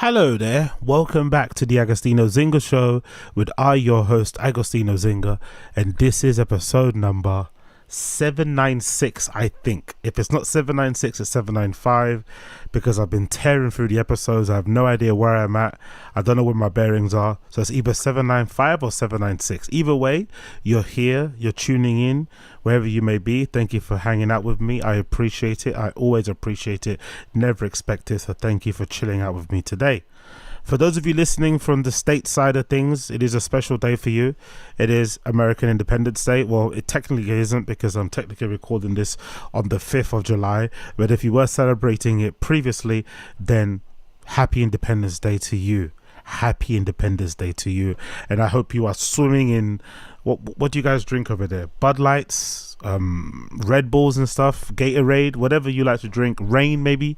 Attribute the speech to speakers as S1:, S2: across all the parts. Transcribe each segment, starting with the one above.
S1: Hello there, welcome back to the Agostino Zinga Show with your host Agostino Zinga, and this is episode number 796, I think. If it's not 796, it's 795, because I've been tearing through the episodes. I have no idea where I'm at. I don't know where my bearings are, so it's either 795 or 796. Either way, you're here, you're tuning in, wherever you may be. Thank you for hanging out with me. I appreciate it. I always appreciate it. Never expect it, so thank you for chilling out with me today. For those of you listening from the state side of things, it is a special day for you. It is American Independence Day. Well, it technically isn't, because I'm technically recording this on the 5th of July. But if you were celebrating it previously, then happy Independence Day to you. Happy Independence Day to you. And I hope you are swimming in, what do you guys drink over there? Bud Lights, Red Bulls and stuff, Gatorade, whatever you like to drink. Rain, maybe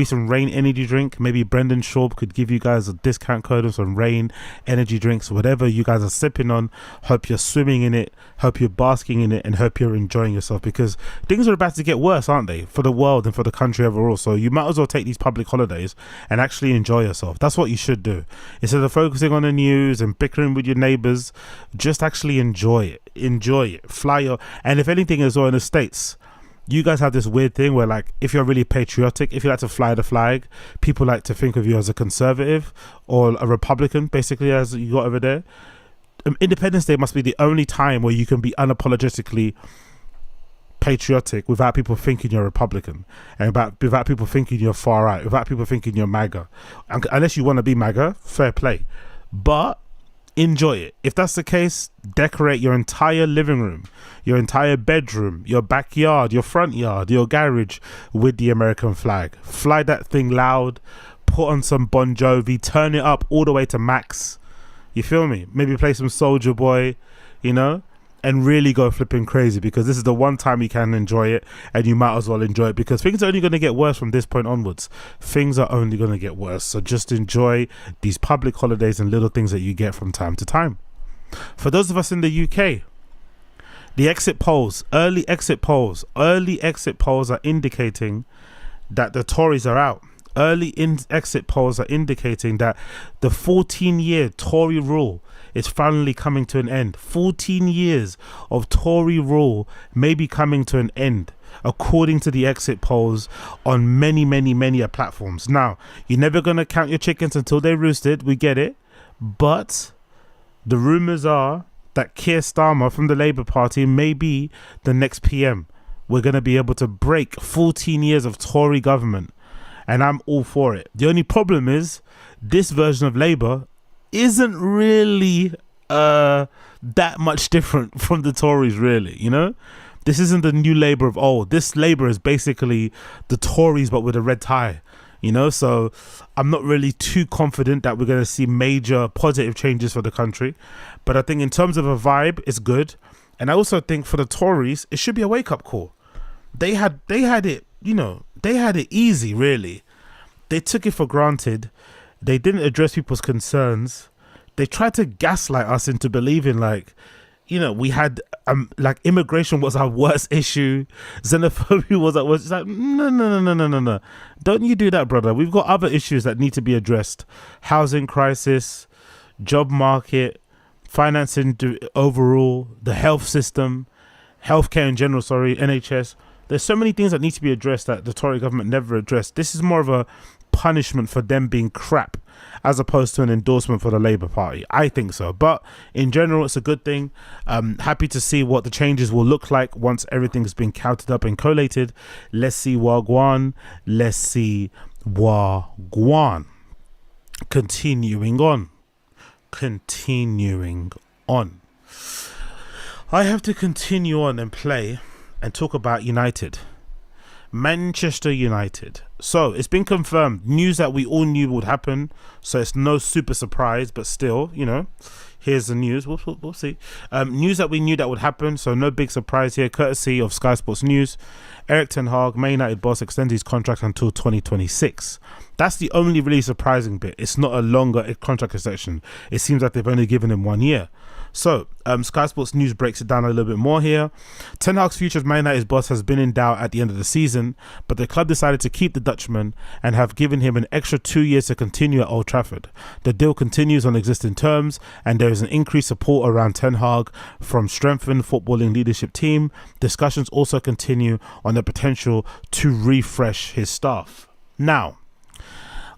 S1: some Rain energy drink. Maybe Brendan Schaub could give you guys a discount code of some Rain energy drinks. Whatever you guys are sipping on, hope you're swimming in it, hope you're basking in it, and hope you're enjoying yourself, because things are about to get worse, aren't they, for the world and for the country overall. So you might as well take these public holidays and actually enjoy yourself. That's what you should do. Instead of focusing on the news and bickering with your neighbors, just actually enjoy it. Fly your, and if anything as well, in the States, you guys have this weird thing where, like, if you're really patriotic, if you like to fly the flag, people like to think of you as a conservative or a Republican, basically, as you got over there. Independence Day must be the only time where you can be unapologetically patriotic without people thinking you're Republican, and without people thinking you're far right, without people thinking you're MAGA. Unless you want to be MAGA, fair play, but enjoy it. If that's the case, decorate your entire living room, your entire bedroom, your backyard, your front yard, your garage with the American flag. Fly that thing loud, put on some Bon Jovi, turn it up all the way to max. You feel me? Maybe play some Soulja Boy, and really go flipping crazy, because this is the one time you can enjoy it, and you might as well enjoy it, because things are only going to get worse from this point onwards. Things are only going to get worse. So just enjoy these public holidays and little things that you get from time to time. For those of us in the UK, the early exit polls are indicating that the Tories are out. Exit polls are indicating that the 14-year Tory rule is finally coming to an end. 14 years of Tory rule may be coming to an end, according to the exit polls on many platforms. Now, you're never going to count your chickens until they roosted. We get it. But the rumours are that Keir Starmer from the Labour Party may be the next PM. We're going to be able to break 14 years of Tory government, and I'm all for it. The only problem is this version of Labour isn't really that much different from the Tories, really. This isn't the new Labour of old. This Labour is basically the Tories but with a red tie. So I'm not really too confident that we're going to see major positive changes for the country, but I think in terms of a vibe, it's good. And I also think for the Tories, it should be a wake-up call. They had it, they had it easy, really. They took it for granted. They didn't address people's concerns. They tried to gaslight us into believing, we had, immigration was our worst issue. Xenophobia was our worst. It's like, no. Don't you do that, brother. We've got other issues that need to be addressed. Housing crisis, job market, financing overall, the health system, healthcare in general, NHS. There's so many things that need to be addressed that the Tory government never addressed. This is more of a punishment for them being crap, as opposed to an endorsement for the Labour Party. I think so. But in general, it's a good thing. Happy to see what the changes will look like once everything's been counted up and collated. Let's see Wagwan. Let's see Wagwan. Continuing on. I have to continue on and play and talk about United. Manchester United. So it's been confirmed, news that we all knew would happen, so it's no super surprise, but still, Here's the news. We'll see. News that we knew that would happen, so no big surprise here. Courtesy of Sky Sports News, Erik ten Hag, Man United boss, extends his contract until 2026. That's the only really surprising bit. It's not a longer contract extension. It seems like they've only given him 1 year. So, Sky Sports News breaks it down a little bit more here. Ten Hag's future as Man United's boss has been in doubt at the end of the season, but the club decided to keep the Dutchman and have given him an extra 2 years to continue at Old Trafford. The deal continues on existing terms, and there is an increased support around Ten Hag from strengthened footballing leadership team. Discussions also continue on the potential to refresh his staff. Now,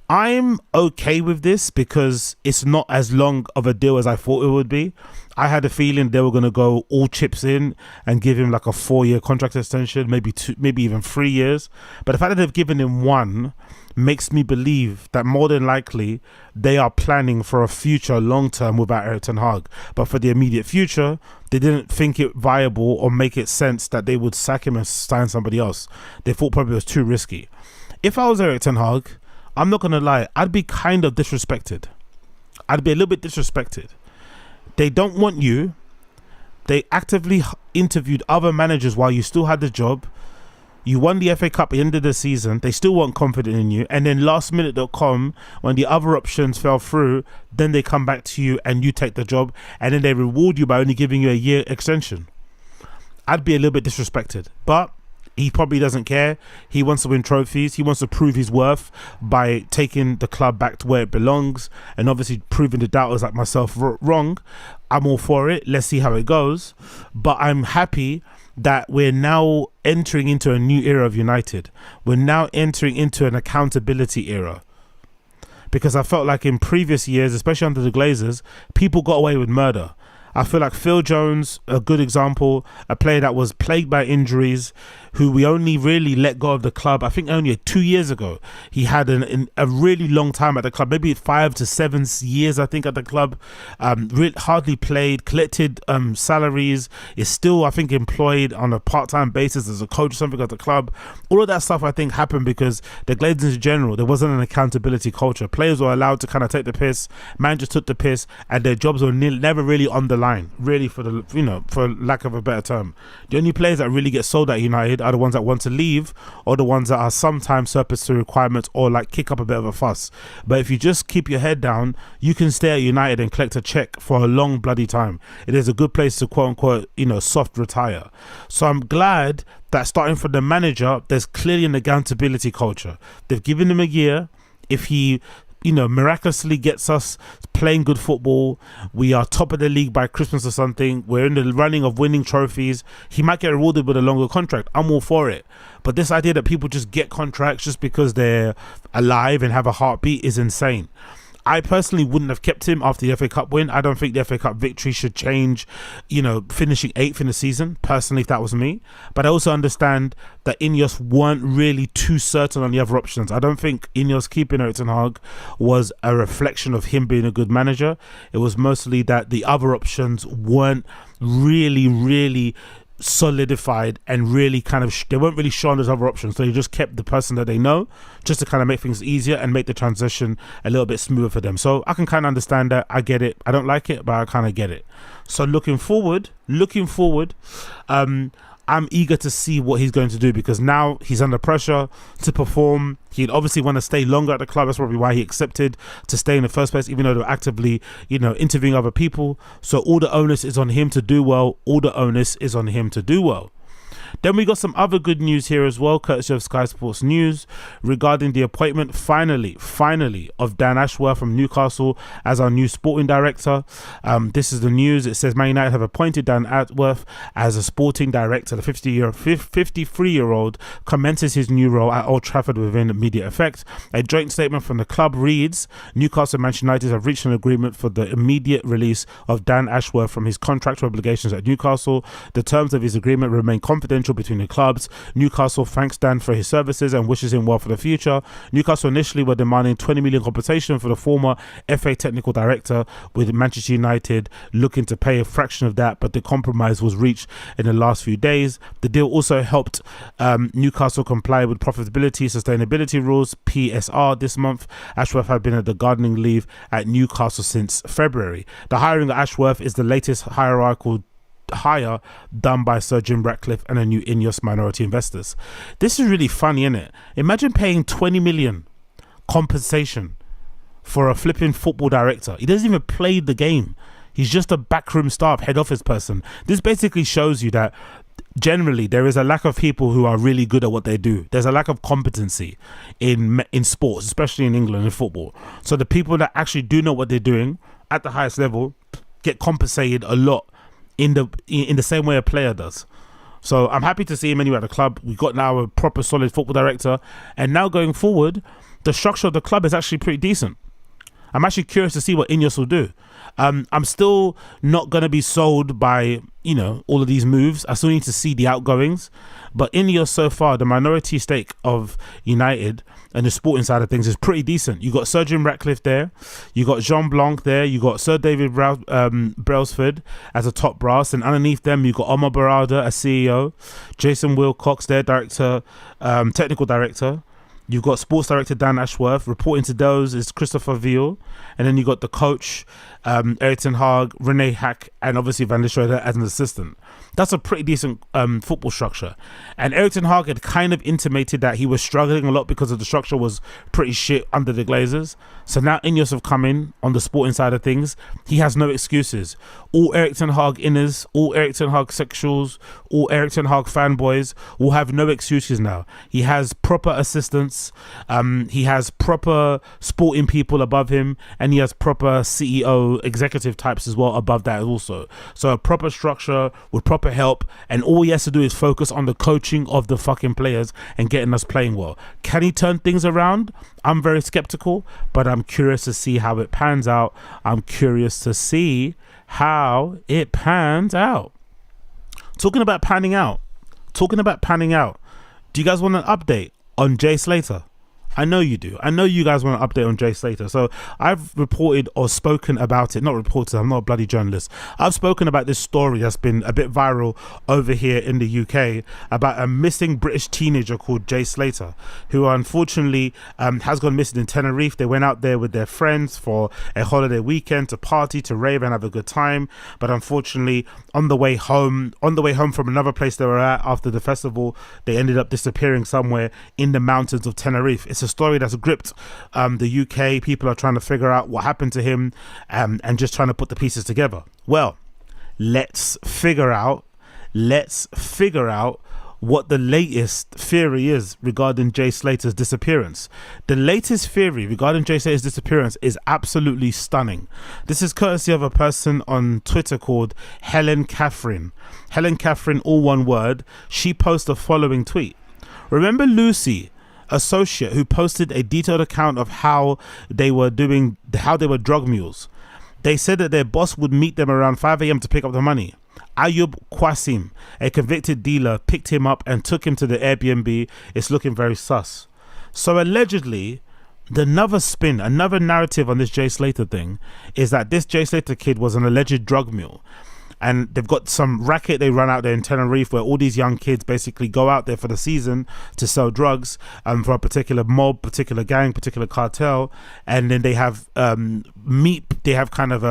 S1: I'm okay with this because it's not as long of a deal as I thought it would be. I had a feeling they were going to go all chips in and give him like a 4-year contract extension, maybe 2, maybe even 3 years. But the fact that they've given him 1 makes me believe that more than likely they are planning for a future long term without Erik ten Hag. But for the immediate future, they didn't think it viable or make it sense that they would sack him and sign somebody else. They thought probably it was too risky. If I was Erik ten Hag, I'm not going to lie, I'd be kind of disrespected. I'd be a little bit disrespected. They don't want you. They actively interviewed other managers while you still had the job. You won the FA Cup at the end of the season. They still weren't confident in you. And then lastminute.com, when the other options fell through, then they come back to you and you take the job. And then they reward you by only giving you a year extension. I'd be a little bit disrespected. But he probably doesn't care. He wants to win trophies. He wants to prove his worth by taking the club back to where it belongs and obviously proving the doubters like myself wrong. I'm all for it. Let's see how it goes. But I'm happy that we're now entering into a new era of United. We're now entering into an accountability era. Because I felt like in previous years, especially under the Glazers, people got away with murder. I feel like Phil Jones, a good example, a player that was plagued by injuries, who we only really let go of the club, I think only 2 years ago. He had a really long time at the club, maybe 5 to 7 years, I think, at the club. Hardly played, collected salaries, is still, I think, employed on a part-time basis as a coach or something at the club. All of that stuff, I think, happened because the Glazers in general, there wasn't an accountability culture. Players were allowed to kind of take the piss, managers took the piss, and their jobs were never really on the line, really, for lack of a better term. The only players that really get sold at United are the ones that want to leave or the ones that are sometimes surplus to requirements or like kick up a bit of a fuss. But if you just keep your head down, you can stay at United and collect a check for a long bloody time. It is a good place to quote unquote, soft retire. So I'm glad that starting from the manager, there's clearly an accountability culture. They've given him a year. If he miraculously gets us playing good football, we are top of the league by Christmas or something, we're in the running of winning trophies, he might get rewarded with a longer contract. I'm all for it. But this idea that people just get contracts just because they're alive and have a heartbeat is insane. I personally wouldn't have kept him after the FA Cup win. I don't think the FA Cup victory should change, finishing 8th in the season, personally, if that was me. But I also understand that Ineos weren't really too certain on the other options. I don't think Ineos keeping Erik ten Hag was a reflection of him being a good manager. It was mostly that the other options weren't really solidified and really they weren't really shown as other options, so they just kept the person that they know just to kind of make things easier and make the transition a little bit smoother for them. So I can kind of understand that. I get it. I don't like it, but I kind of get it. So looking forward, I'm eager to see what he's going to do, because now he's under pressure to perform. He'd obviously want to stay longer at the club. That's probably why he accepted to stay in the first place, even though they're actively, interviewing other people. So all the onus is on him to do well. Then we got some other good news here as well, courtesy of Sky Sports News, regarding the appointment, finally, of Dan Ashworth from Newcastle as our new sporting director. This is the news. It says Man United have appointed Dan Ashworth as a sporting director. The 53-year-old commences his new role at Old Trafford within immediate effect. A joint statement from the club reads, Newcastle and Manchester United have reached an agreement for the immediate release of Dan Ashworth from his contractual obligations at Newcastle. The terms of his agreement remain confidential confidential between the clubs. Newcastle thanks Dan for his services and wishes him well for the future. Newcastle initially were demanding 20 million compensation for the former FA technical director, with Manchester United looking to pay a fraction of that, but the compromise was reached in the last few days. The deal also helped Newcastle comply with profitability sustainability rules (PSR) this month. Ashworth had been at the gardening leave at Newcastle since February. The hiring of Ashworth is the latest hierarchical hire done by Sir Jim Ratcliffe and a new Ineos minority investors. This is really funny, isn't it? Imagine paying 20 million compensation for a flipping football director. He doesn't even play the game. He's just a backroom staff, head office person. This basically shows you that generally there is a lack of people who are really good at what they do. There's a lack of competency in sports, especially in England in football. So the people that actually do know what they're doing at the highest level get compensated a lot in the same way a player does. So I'm happy to see him anyway at the club. We've got now a proper solid football director, and now going forward the structure of the club is actually pretty decent. I'm actually curious to see what Ineos will do. I'm still not going to be sold by, all of these moves. I still need to see the outgoings. But Ineos so far, the minority stake of United and the sporting side of things is pretty decent. You got Sir Jim Ratcliffe there. You got Jean Blanc there. You got Sir David Brailsford as a top brass. And underneath them, you got Omar Barada as CEO. Jason Wilcox there, technical director. You've got sports director Dan Ashworth. Reporting to those is Christopher Veal. And then you got the coach, Erik ten Hag, Rene Hack, and obviously Van der Schroeder as an assistant. That's a pretty decent football structure. And Erik ten Hag had kind of intimated that he was struggling a lot because of the structure was pretty shit under the Glazers. So now Ineos have come in on the sporting side of things. He has no excuses. All Erik ten Hag inners, all Erik ten Hag sexuals, all Erik ten Hag fanboys will have no excuses now. He has proper assistants. He has proper sporting people above him, and he has proper CEO executive types as well above that also. So a proper structure with proper help, and all he has to do is focus on the coaching of the fucking players and getting us playing well. Can he turn things around? I'm very skeptical, but I'm curious to see how it pans out. Talking about panning out, do you guys want an update on Jay Slater? I know you do. I know you guys want an update on Jay Slater. So I've reported or spoken about it. Not reported, I'm not a bloody journalist. I've spoken about this story that's been a bit viral over here in the UK about a missing British teenager called Jay Slater, who unfortunately has gone missing in Tenerife. They went out there with their friends for a holiday weekend to party, to rave and have a good time. But unfortunately, on the way home from another place they were at after the festival, they ended up disappearing somewhere in the mountains of Tenerife. It's a story that's gripped the UK. People are trying to figure out what happened to him and just trying to put the pieces together. Well, let's figure out what the latest theory is regarding Jay Slater's disappearance. The latest theory regarding Jay Slater's disappearance is absolutely stunning. This is courtesy of a person on Twitter called Helen Catherine. Helen Catherine, all one word. She posted the following tweet. Remember Lucy, associate, who posted a detailed account of how they were drug mules? They said that their boss would meet them around 5 a.m. to pick up the money. Ayub Qasim, a convicted dealer, picked him up and took him to the Airbnb. It's looking very sus. So allegedly, another narrative on this Jay Slater thing is that this Jay Slater kid was an alleged drug mule. And they've got some racket they run out there in Tenerife where all these young kids basically go out there for the season to sell drugs for a particular mob, particular gang, particular cartel. And then they have they have kind of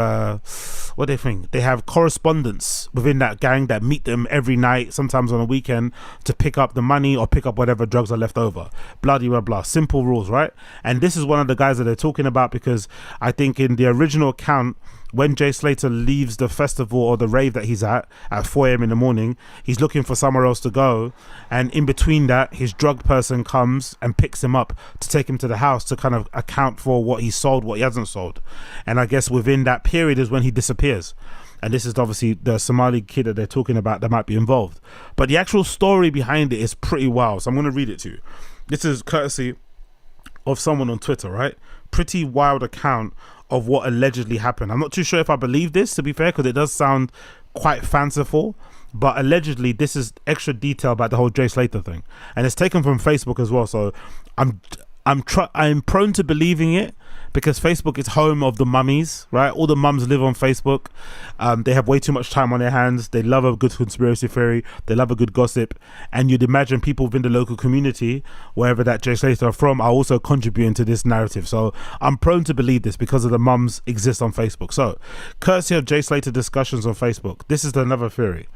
S1: they have correspondents within that gang that meet them every night, sometimes on a weekend, to pick up the money or pick up whatever drugs are left over. Blah, blah, blah. Simple rules, right? And this is one of the guys that they're talking about because I think in the original account, when Jay Slater leaves the festival or the rave that he's at 4 a.m. in the morning, he's looking for somewhere else to go. And in between that, his drug person comes and picks him up to take him to the house to kind of account for what he sold, what he hasn't sold. And I guess within that period is when he disappears. And this is obviously the Somali kid that they're talking about that might be involved. But the actual story behind it is pretty wild. So I'm going to read it to you. This is courtesy of someone on Twitter, right? Pretty wild account of what allegedly happened. I'm not too sure if I believe this, to be fair, because it does sound quite fanciful. but allegedly this is extra detail about the whole Jay Slater thing, and it's taken from Facebook as well. So I'm prone to believing it because Facebook is home of the mummies, right? All the mums live on Facebook. They have way too much time on their hands. They love a good conspiracy theory. They love a good gossip. And you'd imagine people within the local community, wherever that Jay Slater are from, are also contributing to this narrative. So I'm prone to believe this because of the mums exist on Facebook. So courtesy of Jay Slater discussions on Facebook, this is another theory.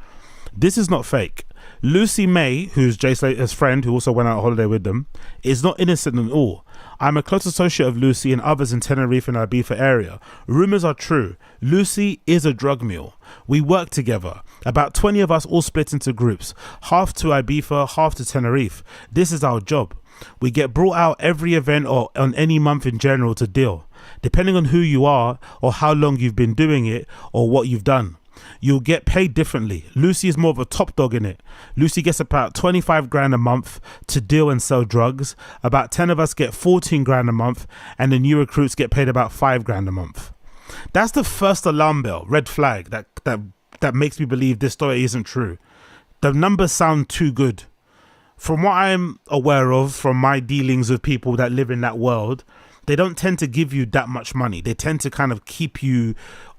S1: This is not fake. Lucy May, who's Jay Slater's friend, who also went out on holiday with them, is not innocent at all. I'm a close associate of Lucy and others in Tenerife and Ibiza area. Rumours are true. Lucy is a drug mule. We work together. About 20 of us all split into groups, half to Ibiza, half to Tenerife. This is our job. We get brought out every event or on any month in general to deal, depending on who you are or how long you've been doing it or what you've done. You'll get paid differently. Lucy is more of a top dog in it. Lucy gets about 25 grand a month to deal and sell drugs. About 10 of us get 14 grand a month, and the new recruits get paid about 5 grand a month. That's the first alarm bell, red flag, that makes me believe this story isn't true. The numbers sound too good. From what I'm aware of, from my dealings with people that live in that world, they don't tend to give you that much money. They tend to kind of keep you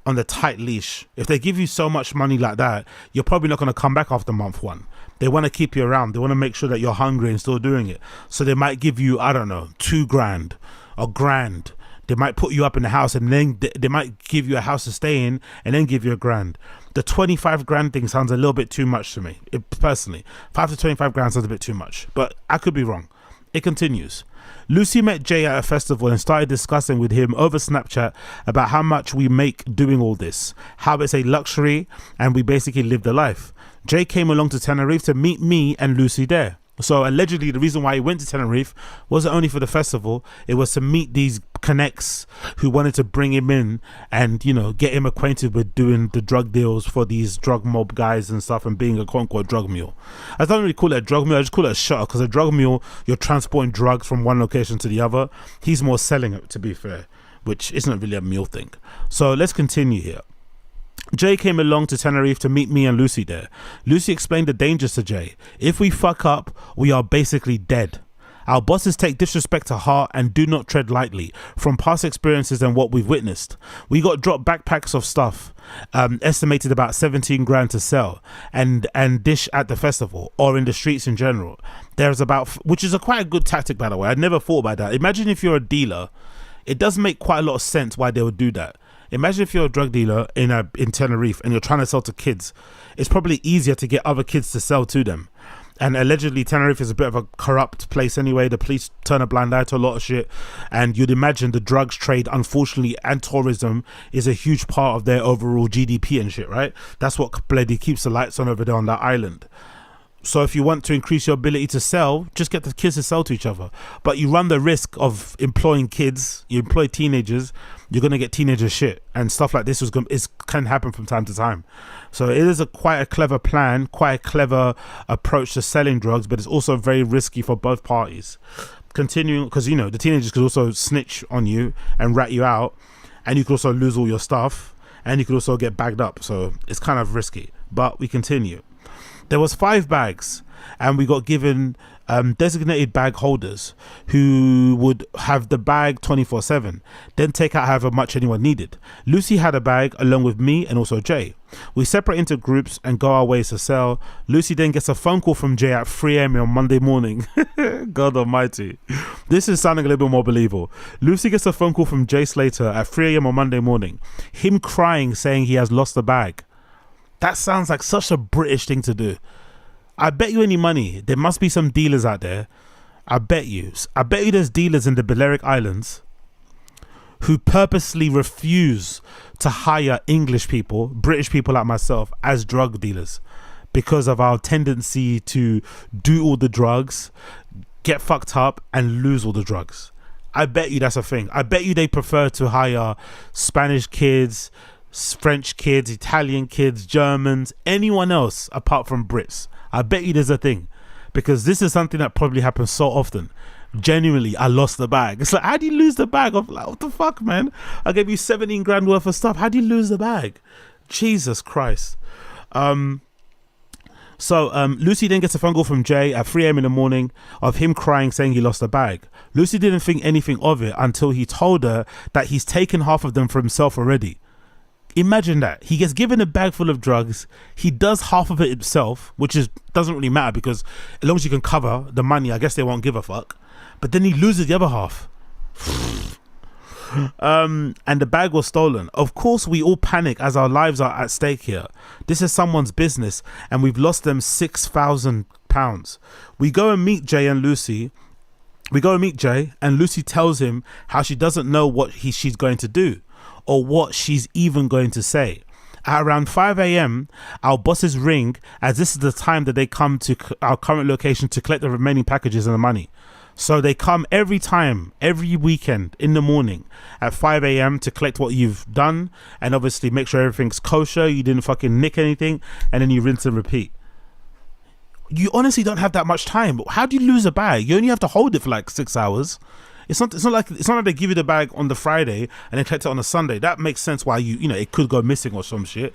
S1: on the tight leash. If they give you so much money like that, you're probably not going to come back after month one. They want to keep you around. They want to make sure that you're hungry and still doing it. So they might give you, I don't know, 2 grand, a grand. They might put you up in the house and then they might give you a house to stay in and then give you a grand. The 25 grand thing sounds a little bit too much to me, personally. 5 to 25 grand sounds a bit too much, but I could be wrong. It continues. Lucy met Jay at a festival and started discussing with him over Snapchat about how much we make doing all this, how it's a luxury, and we basically live the life. Jay came along to Tenerife to meet me and Lucy there. So allegedly the reason why he went to Tenerife wasn't only for the festival, it was to meet these connects who wanted to bring him in and, you know, get him acquainted with doing the drug deals for these drug mob guys and stuff and being a quote-unquote drug mule. I don't really call it a drug mule, I just call it a shutter, because a drug mule, you're transporting drugs from one location to the other. He's more selling it, to be fair, which isn't really a mule thing. So let's continue here. Jay came along to Tenerife to meet me and Lucy there. Lucy explained the dangers to Jay. If we fuck up, we are basically dead. Our bosses take disrespect to heart and do not tread lightly from past experiences and what we've witnessed. We got dropped backpacks of stuff, estimated about 17 grand to sell and dish at the festival or in the streets in general. There's about, which is quite a good tactic, by the way. I'd never thought about that. Imagine if you're a dealer, it does make quite a lot of sense why they would do that. Imagine if you're a drug dealer in Tenerife and you're trying to sell to kids. It's probably easier to get other kids to sell to them. And allegedly Tenerife is a bit of a corrupt place anyway. The police turn a blind eye to a lot of shit. And you'd imagine the drugs trade, unfortunately, and tourism is a huge part of their overall GDP and shit, right? That's what bloody keeps the lights on over there on that island. So if you want to increase your ability to sell, just get the kids to sell to each other. But you run the risk of employing kids, you employ teenagers, you're going to get teenager shit. And stuff like this can happen from time to time. So it is quite a clever plan, quite a clever approach to selling drugs, but it's also very risky for both parties. Continuing, because, you know, the teenagers could also snitch on you and rat you out, and you could also lose all your stuff, and you could also get bagged up. So it's kind of risky. But we continue. There was 5 bags and we got given designated bag holders who would have the bag 24/7, then take out however much anyone needed. Lucy had a bag along with me and also Jay. We separate into groups and go our ways to sell. Lucy then gets a phone call from Jay at 3 a.m. on Monday morning. God almighty. This is sounding a little bit more believable. Lucy gets a phone call from Jay Slater at 3 a.m. on Monday morning. Him crying, saying he has lost the bag. That sounds like such a British thing to do. I bet you any money there must be some dealers out there. I bet you there's dealers in the Balearic Islands who purposely refuse to hire English people, British people like myself, as drug dealers because of our tendency to do all the drugs, get fucked up and lose all the drugs. I bet you that's a thing. I bet you they prefer to hire Spanish kids, French kids, Italian kids, Germans, anyone else apart from Brits. I bet you there's a thing, because this is something that probably happens so often. Genuinely, I lost the bag. It's like, how do you lose the bag? Of like, what the fuck, man? I gave you 17 grand worth of stuff. How do you lose the bag? Jesus Christ. So Lucy then gets a phone call from Jay at 3 a.m. in the morning of him crying, saying he lost a bag. Lucy didn't think anything of it until he told her that he's taken half of them for himself already. Imagine that. He gets given a bag full of drugs. He does half of it himself, which doesn't really matter because as long as you can cover the money, I guess they won't give a fuck. But then he loses the other half. And the bag was stolen. Of course, we all panic as our lives are at stake here. This is someone's business, and we've lost them £6,000. We go and meet Jay, and Lucy tells him how she doesn't know what she's going to do or what she's even going to say. At around 5 a.m, our bosses ring, as this is the time that they come to our current location to collect the remaining packages and the money. So they come every weekend in the morning at 5 a.m. to collect what you've done and obviously make sure everything's kosher, you didn't fucking nick anything, and then you rinse and repeat. You honestly don't have that much time. How do you lose a bag? You only have to hold it for like 6 hours. It's not like they give you the bag on the Friday and then collect it on a Sunday. That makes sense why you know it could go missing or some shit.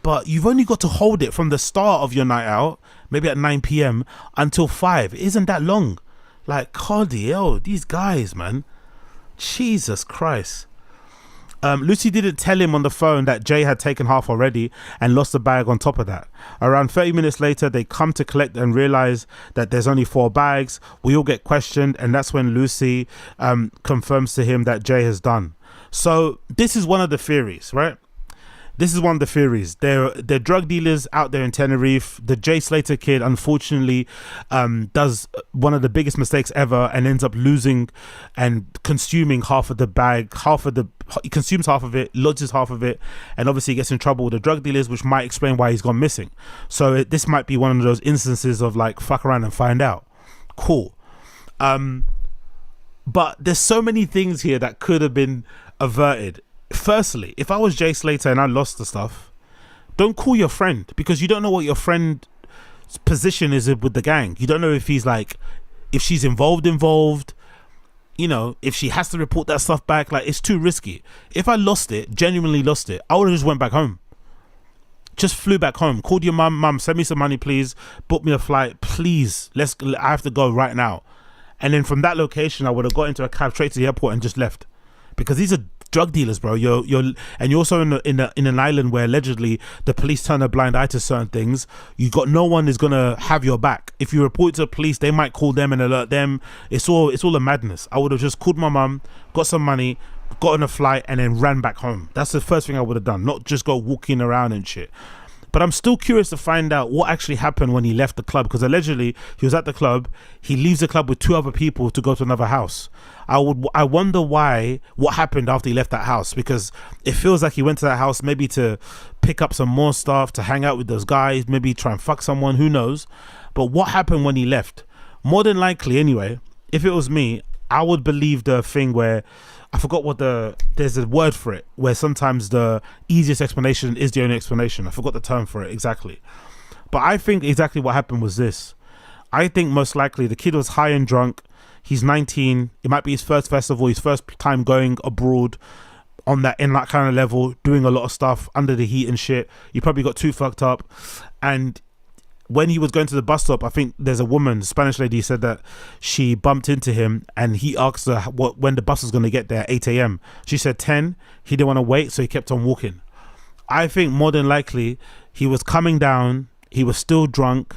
S1: But you've only got to hold it from the start of your night out, maybe at 9 p.m. until 5. It isn't that long. Like, Corleo, these guys, man. Jesus Christ. Lucy didn't tell him on the phone that Jay had taken half already and lost the bag on top of that. Around 30 minutes later, they come to collect and realize that there's only 4 bags. We all get questioned, and that's when Lucy confirms to him that Jay has done. So this is one of the theories, right? This is one of the theories. They're drug dealers out there in Tenerife. The Jay Slater kid, unfortunately, does one of the biggest mistakes ever and ends up losing and consuming half of the bag. He consumes half of it, lodges half of it, and obviously gets in trouble with the drug dealers, which might explain why he's gone missing. So this might be one of those instances of like, fuck around and find out. Cool. But there's so many things here that could have been averted. Firstly, if I was Jay Slater and I lost the stuff, don't call your friend, because you don't know what your friend's position is with the gang. You don't know if he's like, if she's involved, you know, if she has to report that stuff back. Like, it's too risky. If I lost it, genuinely lost it, I would have just went back home. Just flew back home, called your mum, send me some money, please, book me a flight, please, I have to go right now. And then from that location, I would have got into a cab straight to the airport and just left, because these are drug dealers, bro. You're also in an island where allegedly the police turn a blind eye to certain things. You got no one is gonna have your back. If you report to the police, they might call them and alert them. It's all a madness. I would have just called my mum, got some money, got on a flight, and then ran back home. That's the first thing I would have done, not just go walking around and shit. But I'm still curious to find out what actually happened when he left the club, because allegedly he was at the club, he leaves the club with 2 other people to go to another house. I wonder what happened after he left that house, because it feels like he went to that house maybe to pick up some more stuff, to hang out with those guys, maybe try and fuck someone, who knows. But what happened when he left? More than likely, anyway, if it was me, I would believe the thing where, I forgot there's a word for it, where sometimes the easiest explanation is the only explanation. I forgot the term for it exactly. But I think exactly what happened was this. I think most likely the kid was high and drunk. He's 19. It might be his first festival, his first time going abroad in that kind of level, doing a lot of stuff under the heat and shit. He probably got too fucked up. And when he was going to the bus stop, I think there's a woman, Spanish lady, said that she bumped into him and he asked her when the bus was going to get there at 8 a.m. She said 10. He didn't want to wait, so he kept on walking. I think more than likely he was coming down, he was still drunk,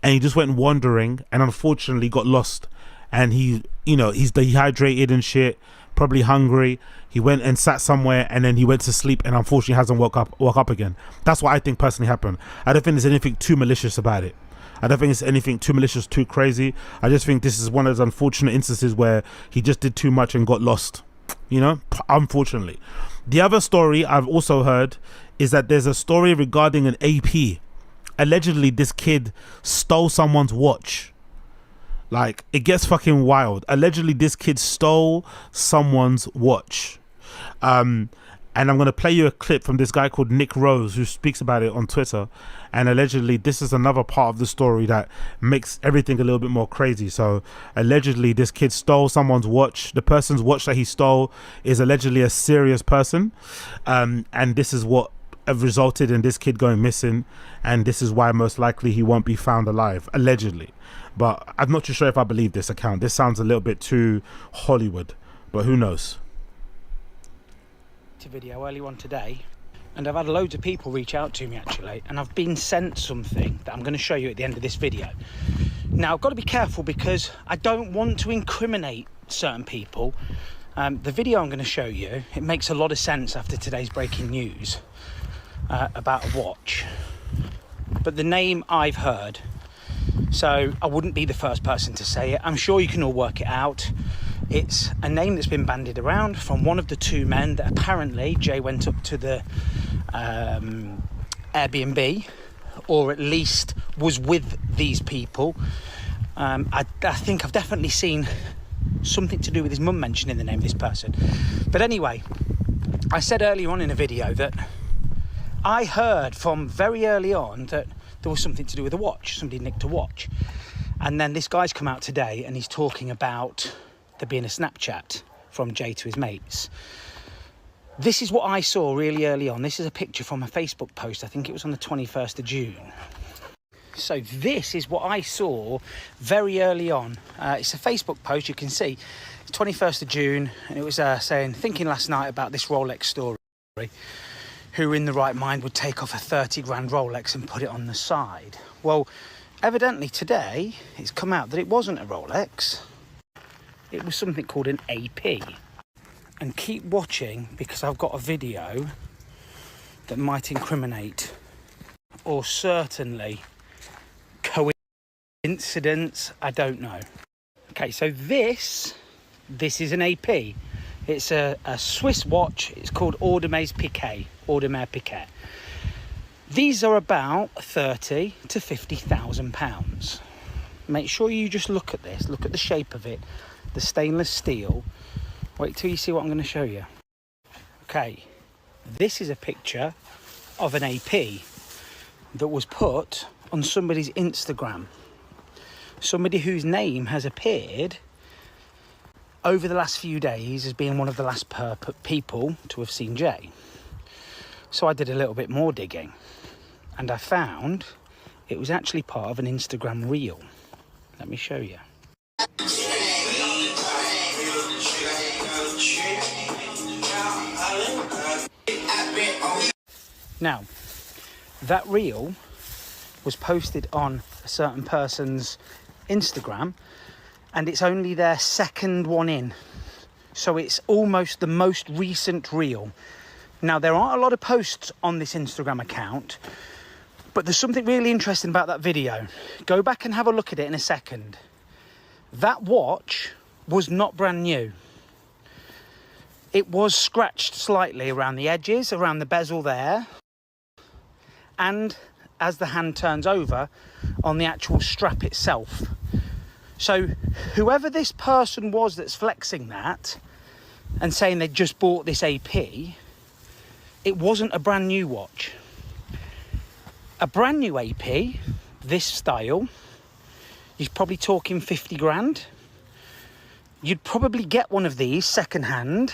S1: and he just went wandering and unfortunately got lost. And he's dehydrated and shit, probably hungry. He went and sat somewhere and then he went to sleep and unfortunately hasn't woke up again. That's what I think personally happened. I don't think there's anything too malicious about it. I don't think it's anything too malicious, too crazy. I just think this is one of those unfortunate instances where he just did too much and got lost, you know, unfortunately. The other story I've also heard is that there's a story regarding an AP. Allegedly, this kid stole someone's watch. Like, it gets fucking wild. Allegedly, this kid stole someone's watch. And I'm going to play you a clip from this guy called Nick Rose, who speaks about it on Twitter. And allegedly, this is another part of the story that makes everything a little bit more crazy. So, allegedly, this kid stole someone's watch. The person's watch that he stole is allegedly a serious person. And this is what have resulted in this kid going missing, and this is why most likely he won't be found alive, allegedly. But I'm not too sure if I believe this account. This sounds a little bit too Hollywood, but who knows.
S2: Video early on today, and I've had loads of people reach out to me actually, and I've been sent something that I'm going to show you at the end of this video. Now I've got to be careful because I don't want to incriminate certain people. The video I'm going to show you, it makes a lot of sense after today's breaking news about a watch, but the name I've heard, so I wouldn't be the first person to say it. I'm sure you can all work it out. It's a name that's been bandied around from one of the two men that apparently Jay went up to the Airbnb, or at least was with these people. I think I've definitely seen something to do with his mum mentioning the name of this person. But anyway, I said earlier on in a video that I heard from very early on that there was something to do with a watch. Somebody nicked a watch. And then this guy's come out today and he's talking about there being a Snapchat from Jay to his mates. This is what I saw really early on. This is a picture from a Facebook post. I think it was on the 21st of June. So this is what I saw very early on. It's a Facebook post, you can see. It's 21st of June, and it was saying, thinking last night about this Rolex story. Who in the right mind would take off a 30 grand Rolex and put it on the side? Well, evidently today, it's come out that it wasn't a Rolex. It was something called an AP. And keep watching, because I've got a video that might incriminate, or certainly coincidence, I don't know. Okay, so this is an AP. It's a Swiss watch. It's called Audemars Piguet. These are about 30 to 50,000 pounds. Make sure you just look at this. Look at the shape of it. The stainless steel. Wait till you see what I'm going to show you. Okay, this is a picture of an AP that was put on somebody's Instagram. Somebody whose name has appeared over the last few days as being one of the last people to have seen Jay. So I did a little bit more digging, and I found it was actually part of an Instagram reel. Let me show you. Now, that reel was posted on a certain person's Instagram, and it's only their second one in. So it's almost the most recent reel. Now, there aren't a lot of posts on this Instagram account, but there's something really interesting about that video. Go back and have a look at it in a second. That watch was not brand new. It was scratched slightly around the edges, around the bezel there, and as the hand turns over on the actual strap itself. So whoever this person was that's flexing that and saying they just bought this AP, it wasn't a brand new watch. A brand new AP, this style, you're probably talking 50 grand. You'd probably get one of these second hand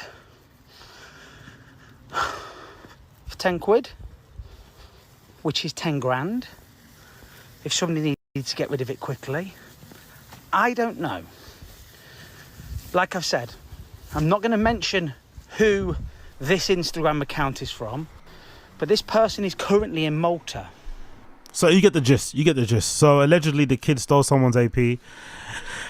S2: for 10 quid, which is 10 grand. If somebody needs to get rid of it quickly, I don't know. Like I've said, I'm not going to mention who this Instagram account is from, but this person is currently in Malta.
S1: So you get the gist. So allegedly the kid stole someone's AP,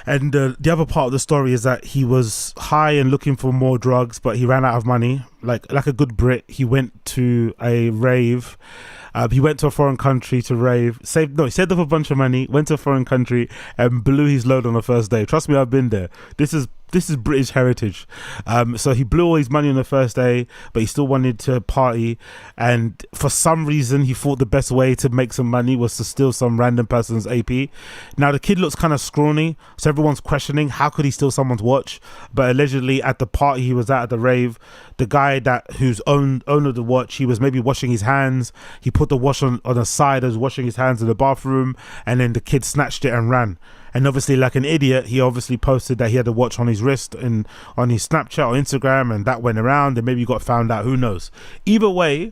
S1: and the other part of the story is that he was high and looking for more drugs, but he ran out of money. Like a good Brit, he went to a rave. He went to a foreign country to rave. He saved up a bunch of money, went to a foreign country, and blew his load on the first day. Trust me, I've been there. This is British heritage. So he blew all his money on the first day, but he still wanted to party. And for some reason, he thought the best way to make some money was to steal some random person's AP. Now, the kid looks kind of scrawny, so everyone's questioning how could he steal someone's watch. But allegedly, at the party he was at the rave, the guy who's owner of the watch, he was maybe washing his hands. He put the watch on the side as washing his hands in the bathroom, and then the kid snatched it and ran. And obviously, like an idiot, he obviously posted that he had a watch on his wrist and on his Snapchat or Instagram, and that went around, and maybe he got found out. Who knows? Either way,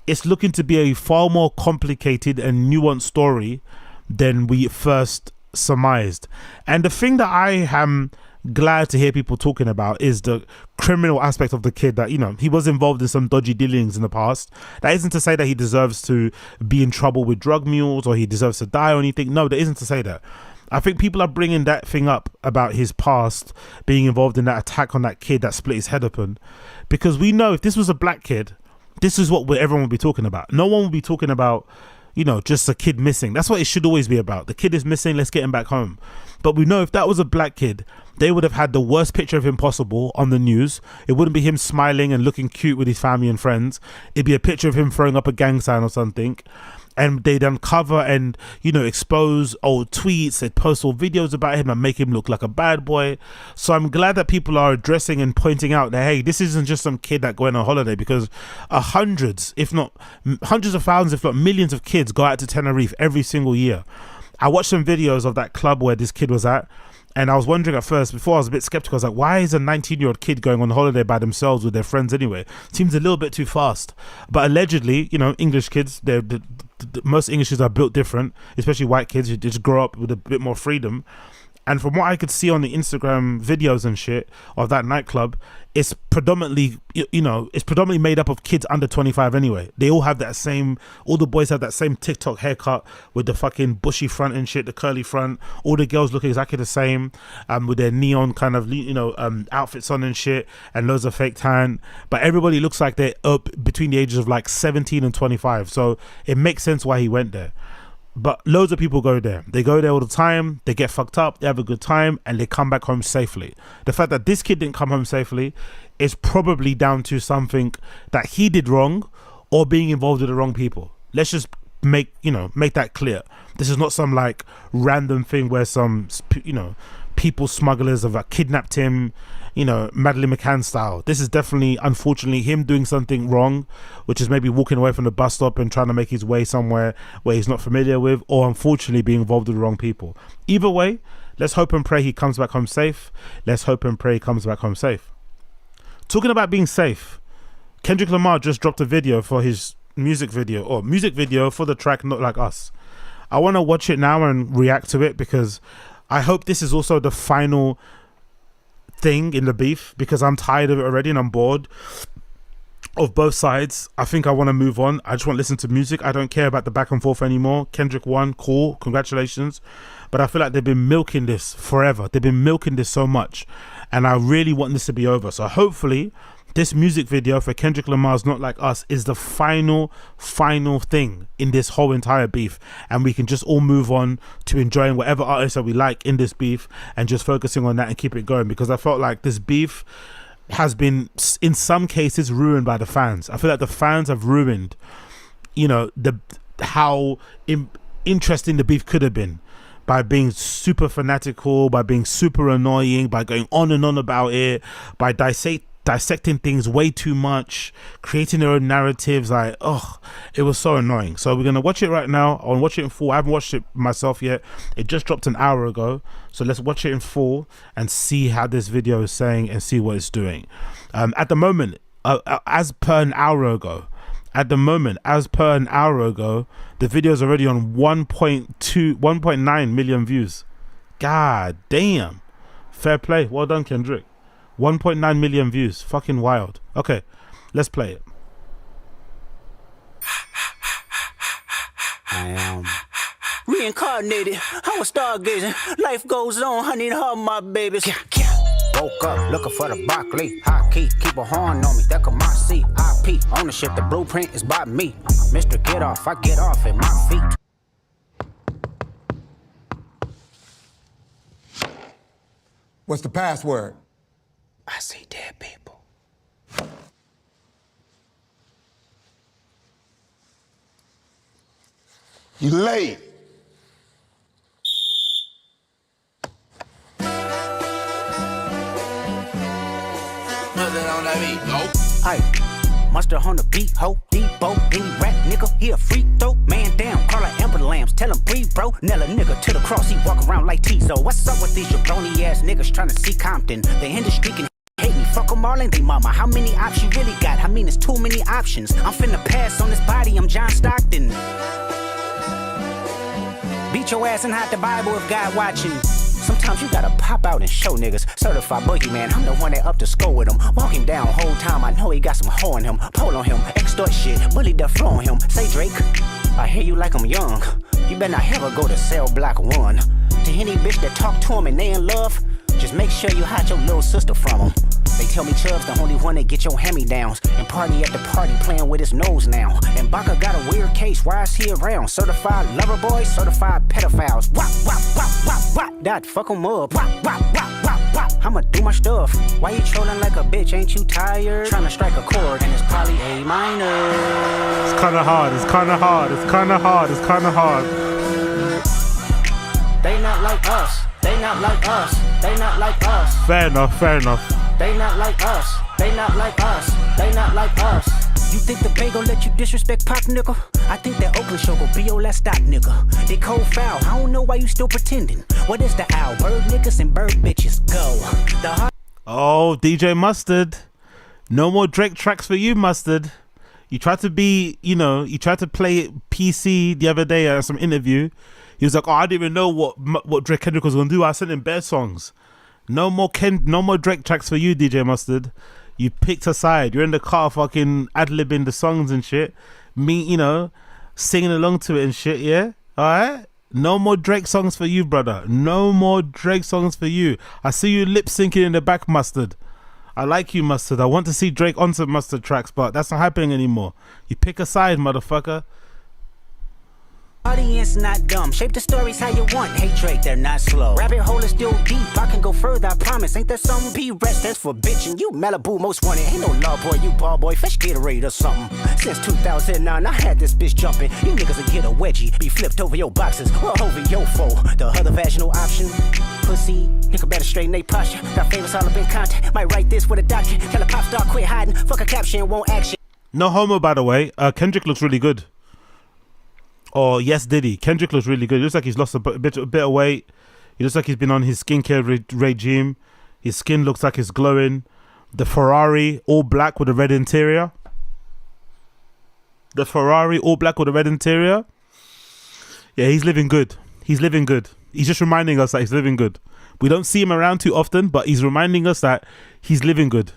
S1: it's looking to be a far more complicated and nuanced story than we first surmised. And the thing that I am glad to hear people talking about is the criminal aspect of the kid, that, you know, he was involved in some dodgy dealings in the past. That isn't to say that he deserves to be in trouble with drug mules or he deserves to die or anything. No, that isn't to say that. I think people are bringing that thing up about his past being involved in that attack on that kid that split his head open, because we know if this was a black kid, this is what everyone would be talking about. No one would be talking about, you know, just a kid missing. That's what it should always be about. The kid is missing, let's get him back home. But we know if that was a black kid, they would have had the worst picture of him possible on the news. It wouldn't be him smiling and looking cute with his family and friends. It'd be a picture of him throwing up a gang sign or something. And they'd uncover and, you know, expose old tweets. They'd post old videos about him and make him look like a bad boy. So I'm glad that people are addressing and pointing out that, hey, this isn't just some kid that going on holiday, because hundreds, if not hundreds of thousands, if not millions of kids go out to Tenerife every single year. I watched some videos of that club where this kid was at, and I was wondering at first, before I was a bit skeptical, I was like, why is a 19-year-old kid going on holiday by themselves with their friends anyway? Seems a little bit too fast. But allegedly, you know, English kids, most English kids are built different, especially white kids who just grow up with a bit more freedom. And from what I could see on the Instagram videos and shit of that nightclub, it's predominantly, you know, it's predominantly made up of kids under 25 anyway. They all have that same, all the boys have that same TikTok haircut with the fucking bushy front and shit, the curly front. All the girls look exactly the same, with their neon kind of, you know, outfits on and shit, and loads of fake tan. But everybody looks like they're up between the ages of like 17 and 25. So it makes sense why he went there. But loads of people go there. They go there all the time. They get fucked up. They have a good time, and they come back home safely. The fact that this kid didn't come home safely is probably down to something that he did wrong, or being involved with the wrong people. Let's just make that clear. This is not some like random thing where some, you know, people smugglers have kidnapped him, you know, Madeleine McCann style. This is definitely, unfortunately, him doing something wrong, which is maybe walking away from the bus stop and trying to make his way somewhere where he's not familiar with, or unfortunately being involved with the wrong people. Either way, let's hope and pray he comes back home safe. Let's hope and pray he comes back home safe. Talking about being safe, Kendrick Lamar just dropped a video for his music video for the track Not Like Us. I want to watch it now and react to it, because I hope this is also the final thing in the beef, because I'm tired of it already and I'm bored of both sides. I think I want to move on. I just want to listen to music. I don't care about the back and forth anymore. Kendrick won, cool, congratulations. But I feel like they've been milking this forever. They've been milking this so much, and I really want this to be over. So hopefully this music video for Kendrick Lamar's Not Like Us is the final thing in this whole entire beef, and we can just all move on to enjoying whatever artists that we like in this beef and just focusing on that and keep it going, because I felt like this beef has been in some cases ruined by the fans. I feel like the fans have ruined, you know, how interesting the beef could have been, by being super fanatical, by being super annoying, by going on and on about it, by dissecting things way too much, creating their own narratives. Like, oh, it was so annoying. So we're gonna watch it right now. I want to watch it in full. I haven't watched it myself yet. It just dropped an hour ago, so let's watch it in full and see how this video is saying and see what it's doing. At the moment, as per an hour ago, the video is already on 1.9 million views. God damn, fair play, well done, Kendrick. 1.9 million views, fucking wild. Okay, let's play it.
S3: I am reincarnated. I was stargazing. Life goes on, honey, and all my babies. Woke up looking for the broccoli. High key, keep a horn on me. That could my seat. IP ownership, the blueprint is by me. Mr. Get Off, I get off at my feet.
S4: What's the password?
S3: I see dead people.
S4: You late.
S3: Aye, mustard on the beat, ho, Debo, any rap nigga, he a freak throw, man down, call like Amber Lambs, tell him breathe, bro, Nella nigga to the cross, he walk around like Tizo. What's up with these jabroni ass niggas trying to see Compton? The industry can hate me fuck them all, ain't they mama? How many options you really got? I mean, it's too many options. I'm finna pass on this body, I'm John Stockton. Beat your ass and hide the Bible if God watching. Sometimes you gotta pop out and show niggas. Certified boogeyman, I'm the one that up to score with him. Walk him down whole time, I know he got some hoe in him. Pull on him, extort shit, bully the flow on him. Say Drake, I hear you like I'm young. You better not ever go to cell block 1. To any bitch that talk to him and they in love, just make sure you hide your little sister from him. They tell me Chubb's the only one that get your hand-me-downs. And party at the party playing with his nose now. And Baka got a weird case, why is he around? Certified lover boys, certified pedophiles. Wop, wop, wop, wop, wop. That fuck him up. Wop, wop, wop, wop, wop. I'ma do my stuff. Why you trolling like a bitch? Ain't you tired? Trying to strike a chord and it's probably A minor.
S1: It's kinda hard, it's kinda hard, it's kinda hard, it's kinda hard.
S3: They not like us. They not like us. They not like us.
S1: Fair enough, fair enough.
S3: They not like us. They not like us. They not like us. You think the Bay gon' let you disrespect Pop, nigga? I think that Oakland show gon' be your last stop, nigga. They cold foul. I don't know why you still pretending. What is the owl? Bird niggas and bird bitches. Go.
S1: Oh, DJ Mustard. No more Drake tracks for you, Mustard. You tried to be, you tried to play it PC the other day at some interview. He was like, oh, I didn't even know what Drake Kendrick was gonna do. I sent him bare songs. No more Drake tracks for you, DJ Mustard. You picked a side. You're in the car fucking ad-libbing the songs and shit. Me, singing along to it and shit, yeah? Alright? No more Drake songs for you, brother. No more Drake songs for you. I see you lip syncing in the back, Mustard. I like you, Mustard. I want to see Drake on some Mustard tracks, but that's not happening anymore. You pick a side, motherfucker.
S3: Audience not dumb, shape the stories how you want. Hey Drake, they're not slow. Rabbit hole is still deep, I can go further, I promise. Ain't there something? P-Rest stands for bitch and you Malibu most wanted. Ain't no love boy, you ball boy, fresh Gatorade or something. Since 2009, I had this bitch jumping. You niggas will get a wedgie, be flipped over your boxes, or over your foe. The other vaginal option, pussy, nigga better straighten they posture. Got famous all up in content, might write this with a doctor. Tell a pop star quit hiding, fuck a caption, won't action.
S1: No homo, by the way. Kendrick looks really good. Or yes, Diddy. Kendrick looks really good. He looks like he's lost a bit of weight. He looks like he's been on his skincare regime. His skin looks like it's glowing. The Ferrari, all black with a red interior. The Ferrari, all black with a red interior. Yeah, he's living good. He's living good. He's just reminding us that he's living good. We don't see him around too often, but he's reminding us that he's living good.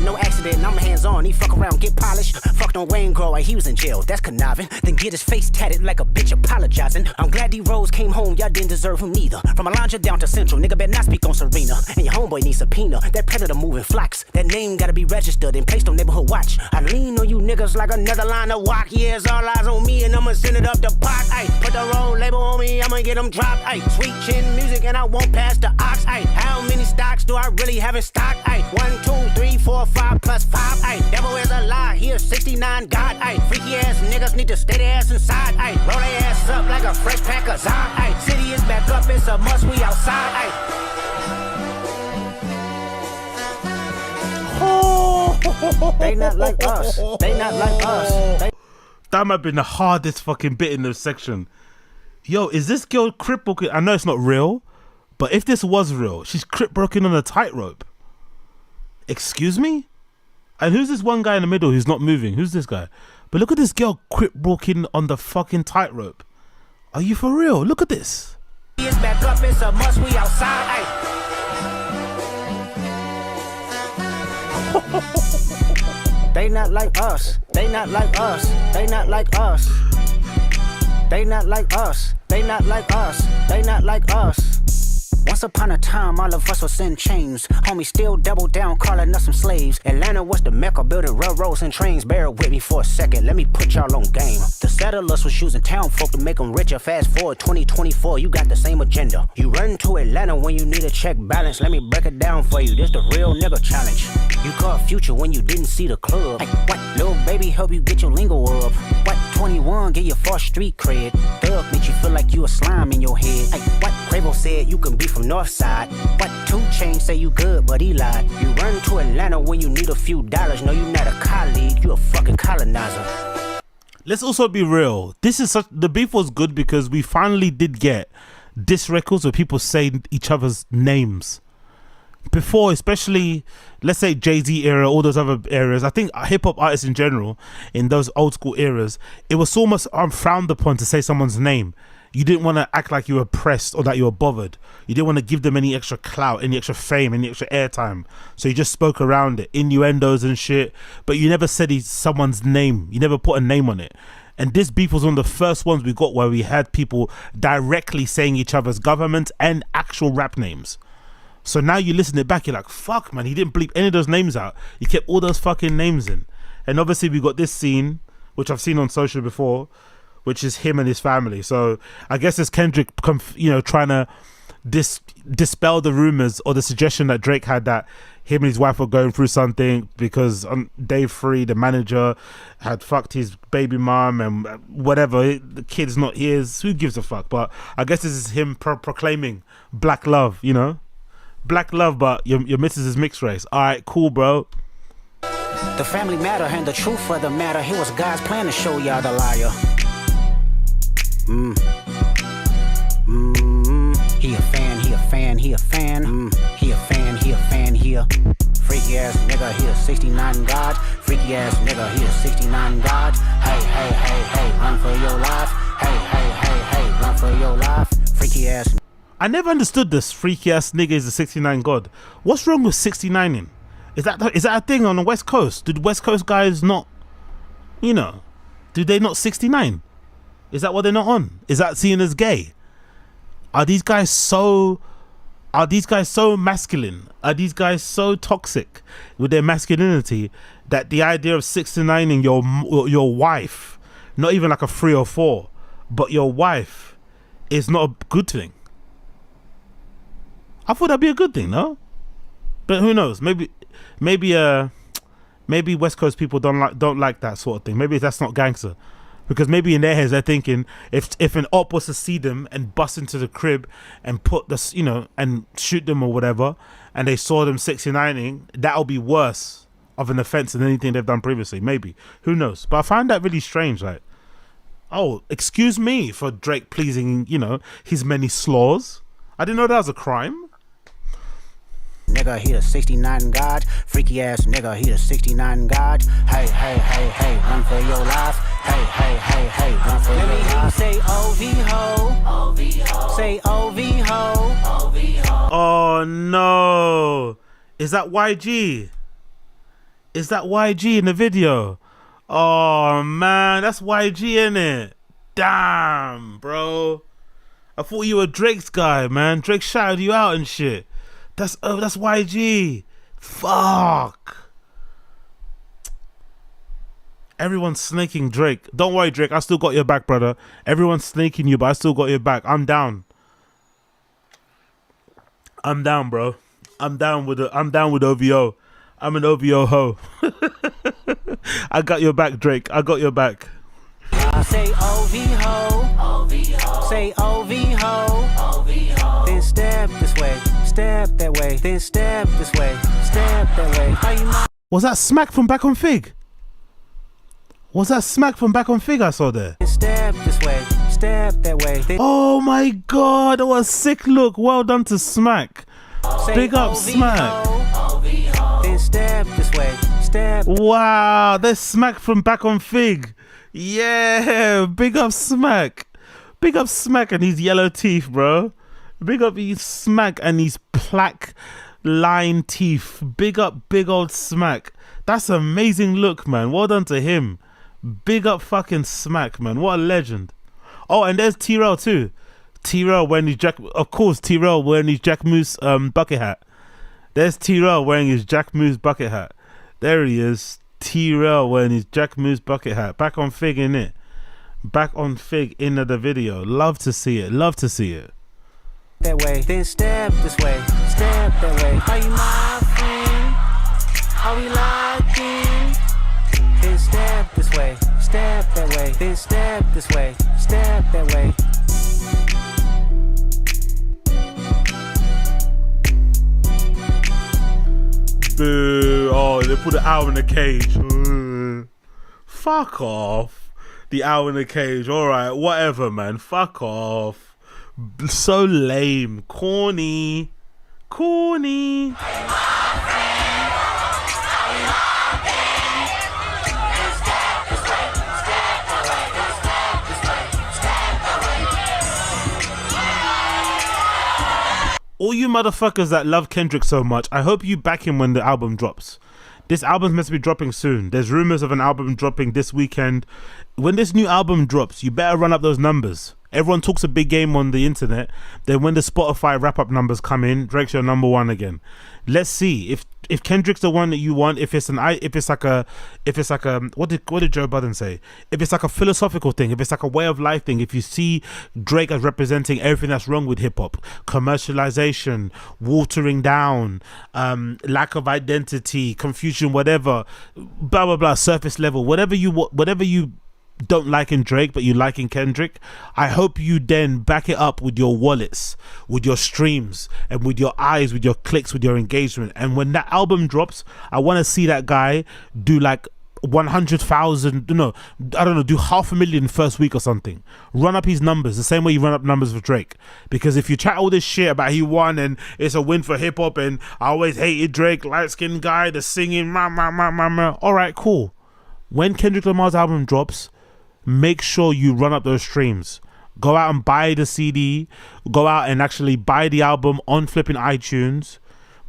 S3: No accident, I'm hands on. He fuck around, get polished. Fucked on Wayne Grow, he was in jail. That's conniving. Then get his face tatted like a bitch apologizing. I'm glad D-Rose came home, y'all didn't deserve him neither. From Alondra down to Central, nigga better not speak on Serena. And your homeboy needs subpoena. That predator moving flocks. That name gotta be registered and placed on neighborhood watch. I lean on you niggas like another line of walk. Yeah, it's all eyes on me and I'ma send it up the pot. Ay, put the road label on me, I'ma get them dropped. Ay, sweet chin music and I won't pass the ox. Ay, how many stocks do I really have in stock? Ay, 1, 2, 3, 4, 5 plus 5. Ay, devil is a lie, here's 69 God. Ay, freaky ass niggas need to stay their ass inside. Ay, roll their ass up like a fresh pack of Zod. Ay, city is back up, it's a must, we outside. Ay. They not like us. They not like us.
S1: That might have been the hardest fucking bit in the section. Yo, is this girl crip broken? I know it's not real, but if this was real, she's crip broken on a tightrope. Excuse me? And who's this one guy in the middle who's not moving? Who's this guy? But look at this girl crip broken on the fucking tightrope. Are you for real? Look at this.
S3: It's back up, it's a must, we outside. They not like us. They not like us. They not like us. They not like us. They not like us. They not like us. Once upon a time, all of us was in chains. Homie still double down, calling us some slaves. Atlanta was the mecca, building railroads and trains. Bear with me for a second, let me put y'all on game. The settlers was using town folk to make them richer. Fast forward 2024, you got the same agenda. You run to Atlanta when you need a check balance. Let me break it down for you, this the real nigga challenge. You caught Future when you didn't see the club. Hey, what? Little baby help you get your lingo up. What? 21 get your 4th street cred. Thug make you feel like you a slime in your head. Hey, what? Quavo said you can be from Northside. What? 2 Chainz say you good, but he lied. You run to Atlanta when you need a few dollars. No, you not a colleague, you a fucking colonizer.
S1: Let's also be real. The beef was good because we finally did get diss records where people say each other's names. before, especially let's say Jay-Z era, all those other eras, I think hip-hop artists in general, in those old school eras, it was almost frowned upon to say someone's name. You didn't want to act like you were pressed or that you were bothered. You didn't want to give them any extra clout, any extra fame, any extra airtime. So you just spoke around it, innuendos and shit, but you never said someone's name. You never put a name on it. And this beef was one of the first ones we got where we had people directly saying each other's government and actual rap names. So now you listen to it back, you're like, fuck, man, he didn't bleep any of those names out. He kept all those fucking names in. And obviously we got this scene, which I've seen on social before, which is him and his family. So I guess it's Kendrick, trying to dispel the rumors or the suggestion that Drake had that him and his wife were going through something because on day 3, the manager had fucked his baby mom and whatever. The kid's not his. Who gives a fuck? But I guess this is him proclaiming black love, Black love, but your missus is mixed race. All right, cool, bro.
S3: The family matter and the truth of the matter. It was God's plan to show y'all the liar. He a fan, he a fan, he a fan. He a fan, he a fan, he a freaky ass nigga, he a 69 God. Freaky ass nigga, he a 69 God. Hey, hey, hey, hey, run for your life. Hey, hey, hey, hey, run for your life. Freaky ass.
S1: I never understood this freaky ass nigga is a 69 God. What's wrong with 69ing? Is that a thing on the West Coast? Did West Coast guys not, do they not 69? Is that what they're not on? Is that seen as gay? Are these guys so masculine? Are these guys so toxic with their masculinity that the idea of 69ing your wife, not even like a 3 or 4, but your wife is not a good thing? I thought that'd be a good thing, no? But who knows? Maybe West Coast people don't like that sort of thing. Maybe that's not gangster. Because maybe in their heads they're thinking if an op was to see them and bust into the crib and put this, and shoot them or whatever, and they saw them 69ing, that'll be worse of an offense than anything they've done previously. Maybe. Who knows? But I find that really strange. Like, oh, excuse me for Drake pleasing, his many slaws. I didn't know that was a crime.
S3: Nigga, he a 69 God. Freaky ass nigga, he a 69 God. Hey, hey, hey, hey, run for your life. Hey, hey, hey, hey, run for your life. Let me hear you say OV-ho. OV-ho. Say OV-ho. OV-ho.
S1: Oh no. Is that YG? Is that YG in the video? Oh man, that's YG in it. Damn, bro. I thought you were Drake's guy, man. Drake shouted you out and shit. That's YG. Fuck. Everyone's snaking Drake. Don't worry, Drake. I still got your back, brother. Everyone's snaking you, but I still got your back. I'm down. I'm down, bro. I'm down with OVO. I'm an OVO ho. I got your back, Drake. I got your back.
S3: Say OV-ho. OV-ho. Say OV-ho. OV-ho. Then step this way. Step that way. Then step this way. Step that way. Are you not?
S1: Was that Smack from Back on Fig? Was that Smack from Back on Fig I saw there?
S3: Step this way. Step that way. Then
S1: oh my god, what a sick look. Well done to Smack. Big up
S3: OV-ho.
S1: Smack.
S3: OV-ho. Then step this way. Step.
S1: Wow, there's Smack from Back on Fig. Yeah, big up Smack. Big up Smack and his yellow teeth, bro. Big up his Smack and his plaque line teeth. Big up big old Smack. That's an amazing look, man. Well done to him. Big up fucking Smack, man. What a legend. Oh, and there's T-Rail too. T-Rail wearing his Jack... Of course, T-Rail wearing his Jack Moose bucket hat. There's T-Rail wearing his Jack Moose bucket hat. There he is. T-Rail wearing his Jack Moose bucket hat. Back on Fig in it. Back on Fig in the video. Love to see it. Love to see it.
S3: That way. Then step this way. Step that way. Are you my friend? Are we locked in? Then step this way. Step that way. Then step this way. Step that way.
S1: Boo. Oh, they put the owl in the cage. Fuck off. The owl in the cage. Alright, whatever, man. Fuck off. So lame. Corny. corny. All you motherfuckers that love Kendrick so much, I hope you back him when the album drops. This album's meant to be dropping soon. There's rumors of an album dropping this weekend. When this new album drops, you better run up those numbers. Everyone talks a big game on the internet. Then when the Spotify wrap-up numbers come in, Drake's your number one again. Let's see if Kendrick's the one that you want. If it's like a what did Joe Budden say? If it's like a philosophical thing, if it's like a way of life thing, if you see Drake as representing everything that's wrong with hip hop, commercialization, watering down, lack of identity, confusion, whatever, blah blah blah, surface level, whatever you don't like in Drake but you like in Kendrick, I hope you then back it up with your wallets, with your streams, and with your eyes, with your clicks, with your engagement. And when that album drops, I want to see that guy do like 100,000, do 500,000 first week or something. Run up his numbers the same way you run up numbers for Drake. Because if you chat all this shit about he won and it's a win for hip hop and I always hated Drake, light skinned guy, the singing, alright, cool. When Kendrick Lamar's album drops, make sure you run up those streams. Go out and buy the CD. Go out and actually buy the album on flipping iTunes.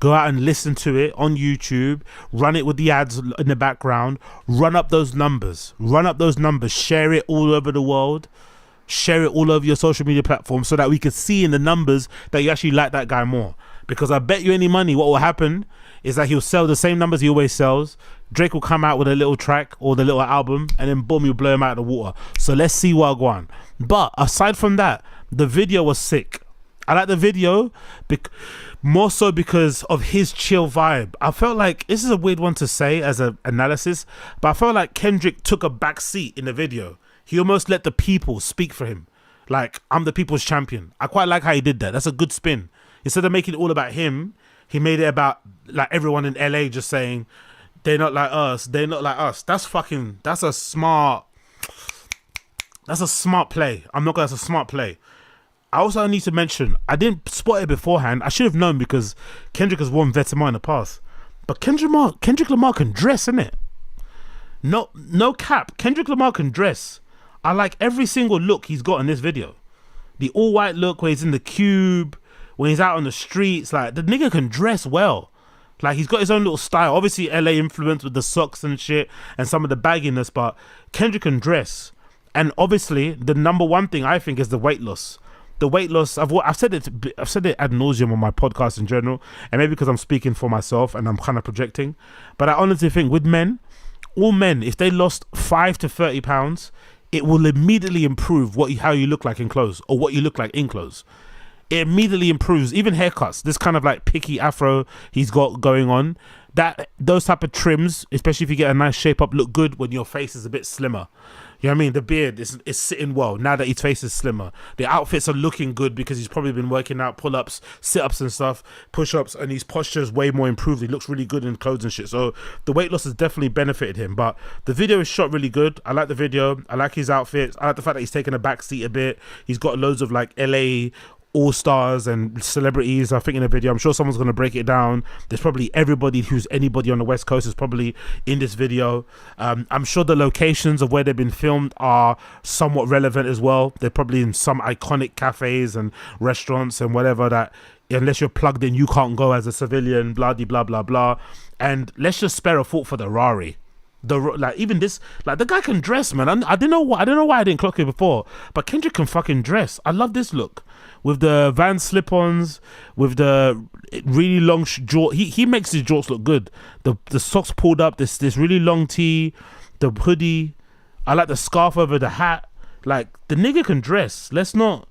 S1: Go out and listen to it on YouTube. Run it with the ads in the background. Run up those numbers. Share it all over the world. Share it all over your social media platforms so that we can see in the numbers that you actually like that guy more. Because I bet you any money what will happen is that he'll sell the same numbers he always sells. Drake will come out with a little track or the little album and then boom, you blow him out of the water. So let's see what I go on. But aside from that, the video was sick. I like the video more so because of his chill vibe. I felt like, this is a weird one to say as an analysis, but I felt like Kendrick took a back seat in the video. He almost let the people speak for him. Like, I'm the people's champion. I quite like how he did that. That's a good spin. Instead of making it all about him, he made it about like everyone in LA just saying, they're not like us. That's a smart play. That's a smart play. I also need to mention, I didn't spot it beforehand. I should have known because Kendrick has worn Vetements in the past. But Kendrick Lamar can dress, innit? No cap. Kendrick Lamar can dress. I like every single look he's got in this video. The all-white look where he's in the cube, when he's out on the streets, like, the nigga can dress well. Like, he's got his own little style. Obviously, LA influence with the socks and shit and some of the bagginess, but Kendrick can dress. And obviously, the number one thing I think is the weight loss. The weight loss, I've said it ad nauseum on my podcast in general, and maybe because I'm speaking for myself and I'm kind of projecting, but I honestly think with men, all men, if they lost 5 to 30 pounds, it will immediately improve how you look like in clothes or what you look like in clothes. It immediately improves. Even haircuts, this kind of like picky afro he's got going on, those type of trims, especially if you get a nice shape up, look good when your face is a bit slimmer. You know what I mean? The beard is sitting well now that his face is slimmer. The outfits are looking good because he's probably been working out, pull-ups, sit-ups and stuff, push-ups, and his posture is way more improved. He looks really good in clothes and shit. So the weight loss has definitely benefited him. But the video is shot really good. I like the video. I like his outfits. I like the fact that he's taken a back seat a bit. He's got loads of like LA all-stars and celebrities, I think, in the video. I'm sure someone's going to break it down. There's probably who's anybody on the West Coast is probably in this video. I'm sure the locations of where they've been filmed are somewhat relevant as well. They're probably in some iconic cafes and restaurants and whatever that, unless you're plugged in, you can't go as a civilian, blah, blah, blah, blah. And let's just spare a thought for the Rari. The guy can dress, man. I don't know why I didn't clock it before, but Kendrick can fucking dress. I love this look with the Vans slip-ons, with the really long jorts. He makes his jorts look good. The socks pulled up, this really long tee, the hoodie. I like the scarf over the hat. Like, the nigga can dress. Let's not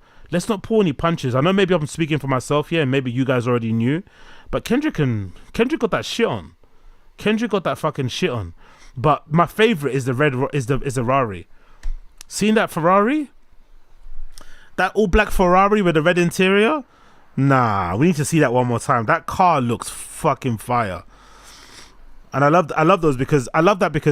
S1: pull any punches. I know maybe I'm speaking for myself here, and maybe you guys already knew, but Kendrick got that shit on. Kendrick got that fucking shit on. But my favorite is the Rari. Seeing that Ferrari, that all black Ferrari with the red interior, nah, we need to see that one more time. That car looks fucking fire. And I love those because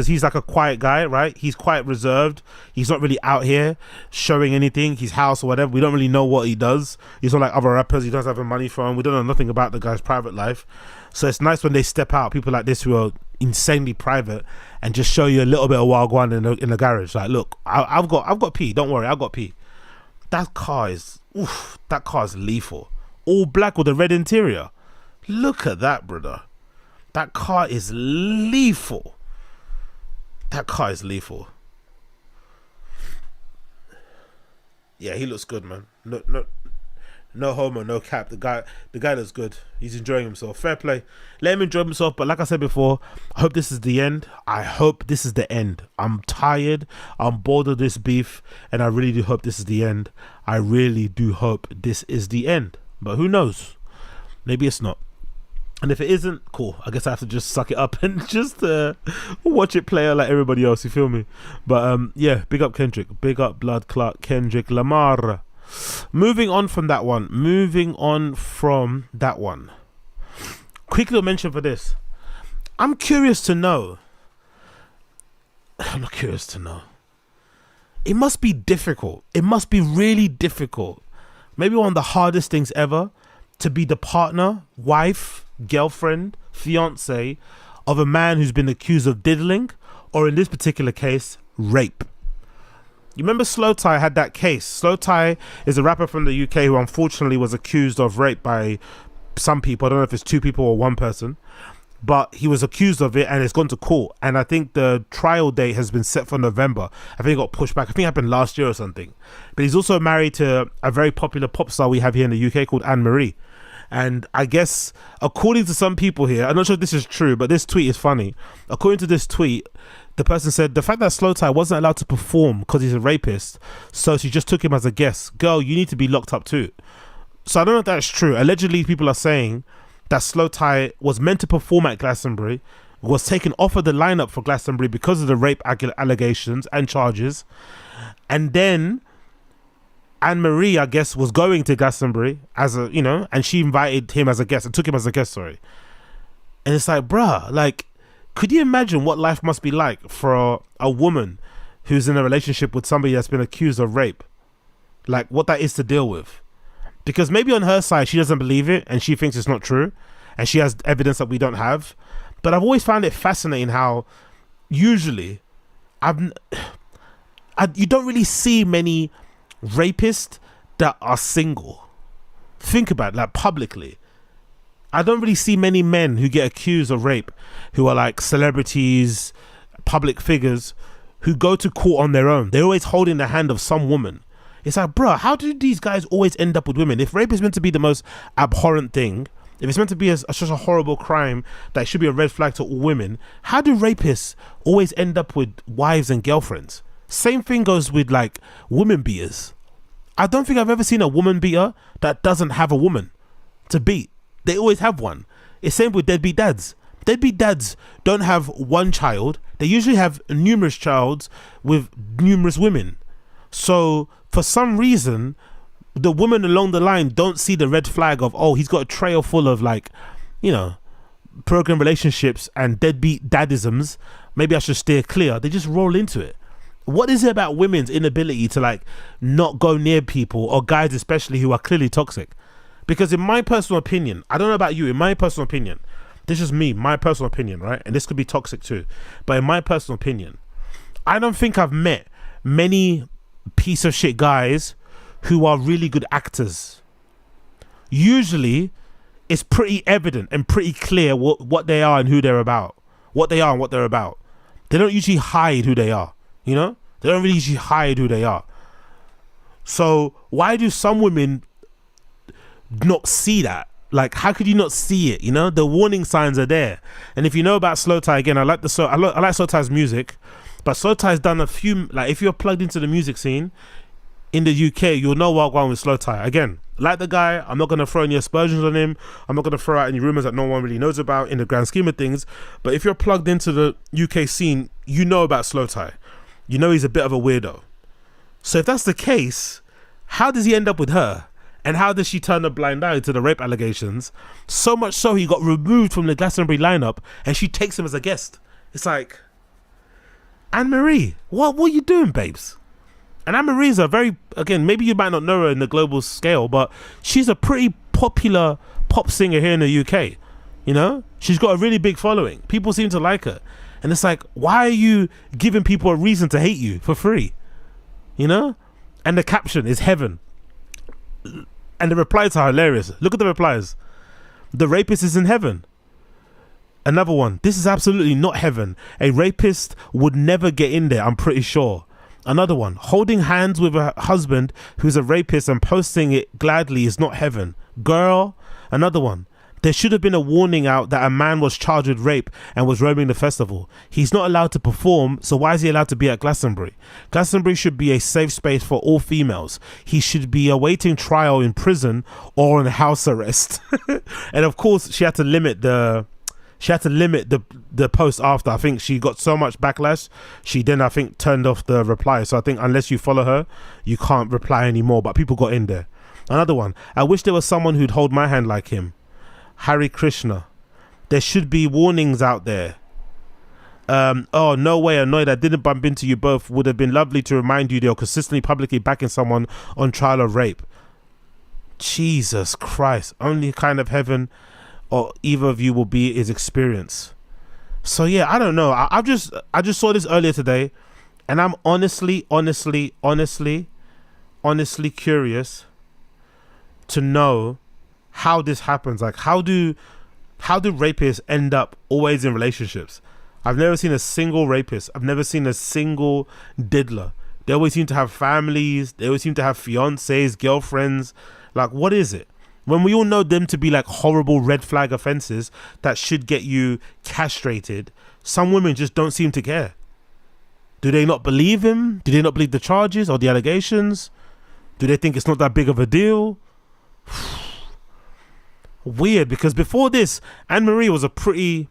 S1: he's like a quiet guy, right? He's quite reserved. He's not really out here showing anything, his house or whatever. We don't really know what he does. He's not like other rappers. He doesn't have a money phone. We don't know nothing about the guy's private life. So it's nice when they step out, people like this who are insanely private, and just show you a little bit of Wagwan in the garage. Like, look, I've got pee. Don't worry, I've got pee. That car is lethal. All black with a red interior. Look at that, brother. That car is lethal. That car is lethal. Yeah, he looks good, man. No homo, no cap. The guy looks good. He's enjoying himself. Fair play. Let him enjoy himself. But like I said before, I hope this is the end. I hope this is the end. I'm tired. I'm bored of this beef, and I really do hope this is the end. I really do hope this is the end. But who knows? Maybe it's not. And if it isn't, cool. I guess I have to just suck it up and just watch it play out like everybody else. You feel me? But yeah, big up Kendrick. Big up Blood Clot Kendrick Lamar. Moving on from that one. Quick little mention for this. I'm curious to know. I'm not curious to know. It must be difficult. It must be really difficult. Maybe one of the hardest things ever to be the partner, wife, girlfriend, fiance of a man who's been accused of diddling, or in this particular case, rape. You remember Slowthai had that case. Slowthai is a rapper from the UK who unfortunately was accused of rape by some people. I don't know if it's 2 people or 1 person, but he was accused of it and it's gone to court. And I think the trial date has been set for November. I think it got pushed back. I think it happened last year or something. But he's also married to a very popular pop star we have here in the UK called Anne-Marie. And I guess, according to some people here, I'm not sure if this is true, but this tweet is funny. According to this tweet, the person said the fact that Slowthai wasn't allowed to perform because he's a rapist, so she just took him as a guest. Girl, you need to be locked up too. So I don't know if that's true. Allegedly, people are saying that Slowthai was meant to perform at Glastonbury, was taken off of the lineup for Glastonbury because of the rape allegations and charges, and then Anne-Marie, I guess, was going to Glastonbury as a, and she invited him as a guest and took him as a guest, sorry. And it's like, bruh, like, could you imagine what life must be like for a woman who's in a relationship with somebody that's been accused of rape? Like, what that is to deal with. Because maybe on her side, she doesn't believe it and she thinks it's not true and she has evidence that we don't have. But I've always found it fascinating how usually you don't really see many rapists that are single. Think about it, like publicly. I don't really see many men who get accused of rape who are like celebrities, public figures, who go to court on their own. They're always holding the hand of some woman. It's like, bro, how do these guys always end up with women? If rape is meant to be the most abhorrent thing, if it's meant to be such a horrible crime that it should be a red flag to all women, how do rapists always end up with wives and girlfriends? Same thing goes with like woman beaters. I don't think I've ever seen a woman beater that doesn't have a woman to beat. They always have one. It's same with deadbeat dads. Deadbeat dads don't have one child. They usually have numerous childs with numerous women. So for some reason, the women along the line don't see the red flag of, oh, he's got a trail full of like, broken relationships and deadbeat dadisms. Maybe I should steer clear. They just roll into it. What is it about women's inability to like not go near people, or guys especially who are clearly toxic? Because in my personal opinion, I don't know about you, in my personal opinion, this is me, my personal opinion, right? And this could be toxic too. But in my personal opinion, I don't think I've met many piece of shit guys who are really good actors. Usually, it's pretty evident and pretty clear what they are and who they're about. What they are and what they're about. They don't usually hide who they are, They don't really usually hide who they are. So why do some women not see that? Like, how could you not see it? The warning signs are there. And if you know about Slowthai, again, I like Slowthai's music, but Slowthai's done a few, like, if you're plugged into the music scene in the UK, you'll know what I'm going with Slowthai. Again, like the guy, I'm not going to throw any aspersions on him. I'm not going to throw out any rumors that no one really knows about in the grand scheme of things. But if you're plugged into the UK scene, you know about Slowthai. You know he's a bit of a weirdo. So if that's the case, how does he end up with her? And how does she turn a blind eye to the rape allegations? So much so he got removed from the Glastonbury lineup, and she takes him as a guest. It's like, Anne-Marie, what are you doing, babes? And Anne-Marie's a very, again, maybe you might not know her in the global scale, but she's a pretty popular pop singer here in the UK. You know, she's got a really big following. People seem to like her. And it's like, why are you giving people a reason to hate you for free? You know? And the caption is heaven. And the replies are hilarious. Look at the replies. The rapist is in heaven. Another one. This is absolutely not heaven. A rapist would never get in there, I'm pretty sure. Another one. Holding hands with a husband who's a rapist and posting it gladly is not heaven. Girl. Another one. There should have been a warning out that a man was charged with rape and was roaming the festival. He's not allowed to perform, so why is he allowed to be at Glastonbury? Glastonbury should be a safe space for all females. He should be awaiting trial in prison or on house arrest. And of course, she had to limit the post after. I think she got so much backlash, she then, I think, turned off the reply. So I think unless you follow her, you can't reply anymore. But people got in there. Another one. I wish there was someone who'd hold my hand like him. Hari Krishna. There should be warnings out there. Oh, no way, annoyed I didn't bump into you both. Would have been lovely to remind you they're consistently publicly backing someone on trial of rape. Jesus Christ. Only kind of heaven or either of you will be is experience. So yeah, I don't know. I just saw this earlier today, and I'm honestly curious to know how this happens. Like, how do rapists end up always in relationships? I've never seen a single rapist. I've never seen a single diddler. They always seem to have families. They always seem to have fiancés, girlfriends. Like, what is it? When we all know them to be like horrible red flag offenses that should get you castrated, some women just don't seem to care. Do they not believe him? Do they not believe the charges or the allegations? Do they think it's not that big of a deal? Weird, because before this, Anne-Marie was a pretty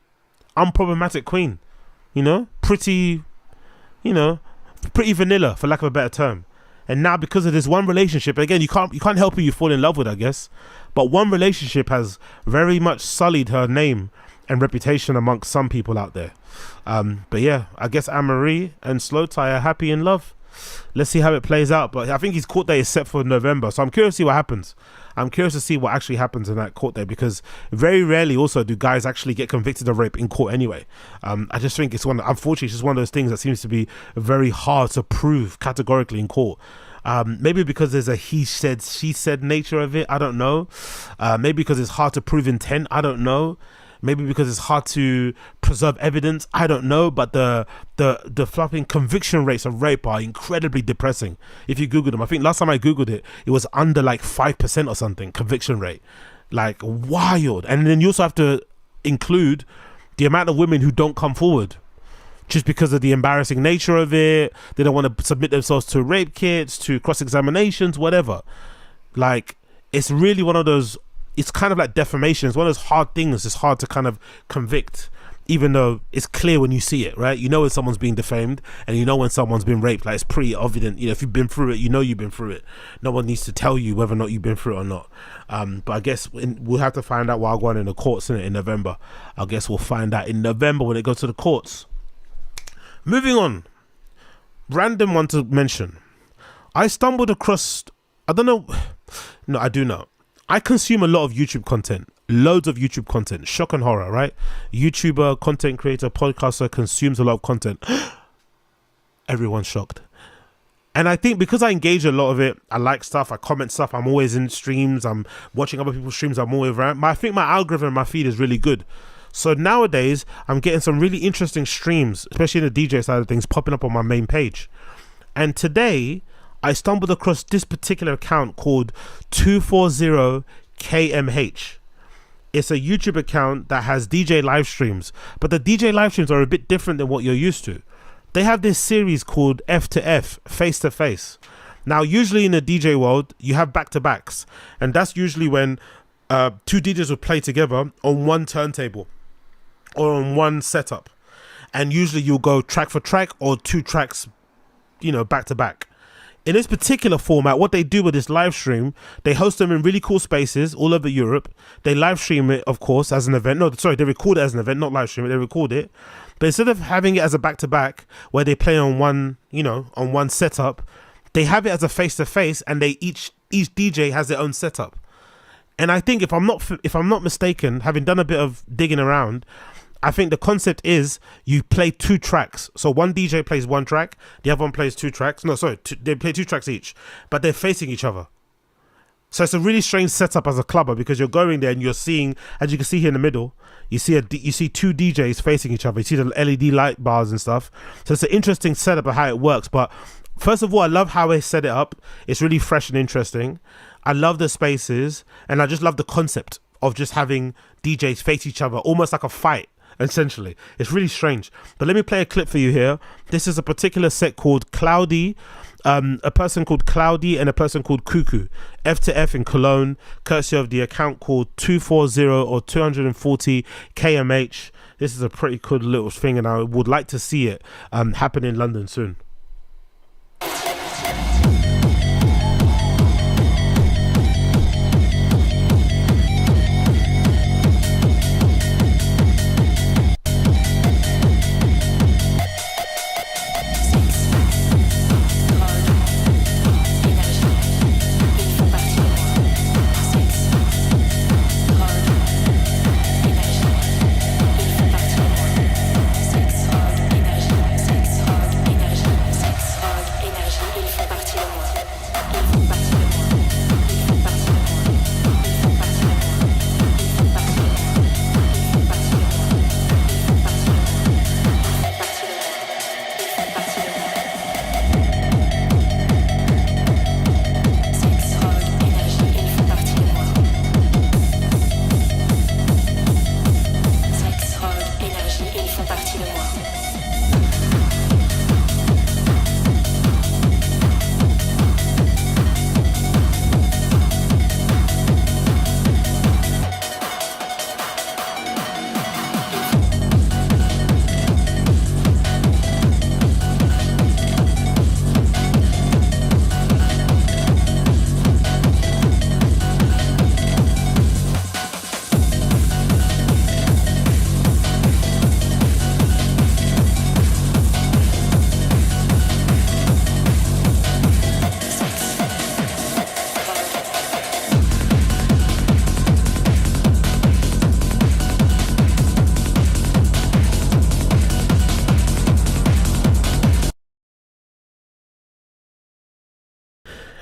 S1: unproblematic queen, you know, pretty vanilla, for lack of a better term. And now, because of this one relationship, again, you can't help who you fall in love with, I guess, but one relationship has very much sullied her name and reputation amongst some people out there. But yeah, I guess Anne-Marie and Slowthai are happy in love. Let's see how it plays out. But I think his court date is set for November, so I'm curious to see what happens. I'm curious to see what actually happens in that court date, because very rarely also do guys actually get convicted of rape in court anyway. I just think unfortunately, it's just one of those things that seems to be very hard to prove categorically in court. Maybe because there's a he said, she said nature of it, I don't know. Maybe because it's hard to prove intent, I don't know. Maybe because it's hard to preserve evidence, I don't know. But the flipping conviction rates of rape are incredibly depressing. If you Google them, I think last time I Googled it, it was under like 5% or something, conviction rate. Like, wild. And then you also have to include the amount of women who don't come forward just because of the embarrassing nature of it. They don't want to submit themselves to rape kits, to cross-examinations, whatever. Like, it's really one of those, it's kind of like defamation. It's one of those hard things. It's hard to kind of convict, even though it's clear when you see it, right? You know when someone's being defamed, and you know when someone's been raped. Like, it's pretty evident. You know, if you've been through it, you know you've been through it. No one needs to tell you whether or not you've been through it or not. But I guess we'll have to find out while going in the courts in November. I guess we'll find out in November when it goes to the courts. Moving on. Random one to mention. I stumbled across, I don't know. No, I do know. I consume a lot of YouTube content, loads of YouTube content, shock and horror, right? YouTuber, content creator, podcaster consumes a lot of content. Everyone's shocked. And I think because I engage a lot of it, I like stuff, I comment stuff, I'm always in streams, I'm watching other people's streams, I'm always around. I think my algorithm, my feed is really good. So nowadays, I'm getting some really interesting streams, especially in the DJ side of things, popping up on my main page. And today, I stumbled across this particular account called 240KMH. It's a YouTube account that has DJ live streams, but the DJ live streams are a bit different than what you're used to. They have this series called F to F, face to face. Now, usually in the DJ world, you have back-to-backs, and that's usually when two DJs will play together on one turntable or on one setup. And usually you'll go track for track or two tracks, back to back. in this particular format, what they do with this live stream, they host them in really cool spaces all over Europe. They live stream it, of course, as an event. No, sorry, they record it as an event, not live stream it. They record it. But instead of having it as a back-to-back where they play on one, on one setup, they have it as a face-to-face, and they each DJ has their own setup. And I think if I'm not mistaken, having done a bit of digging around, I think the concept is you play 2 tracks. So one DJ plays 1 track, the other one plays 2 tracks. No, sorry, they play 2 tracks each, but they're facing each other. So it's a really strange setup as a clubber, because you're going there and you're seeing, as you can see here in the middle, you see 2 DJs facing each other. You see the LED light bars and stuff. So it's an interesting setup of how it works. But first of all, I love how they set it up. It's really fresh and interesting. I love the spaces, and I just love the concept of just having DJs face each other, almost like a fight. Essentially, it's really strange. But let me play a clip for you here. This is a particular set called Cloudy, a person called Cloudy and a person called Cuckoo, F to F in Cologne, courtesy of the account called 240 or 240 KMH. This is a pretty cool little thing, and I would like to see it happen in London soon.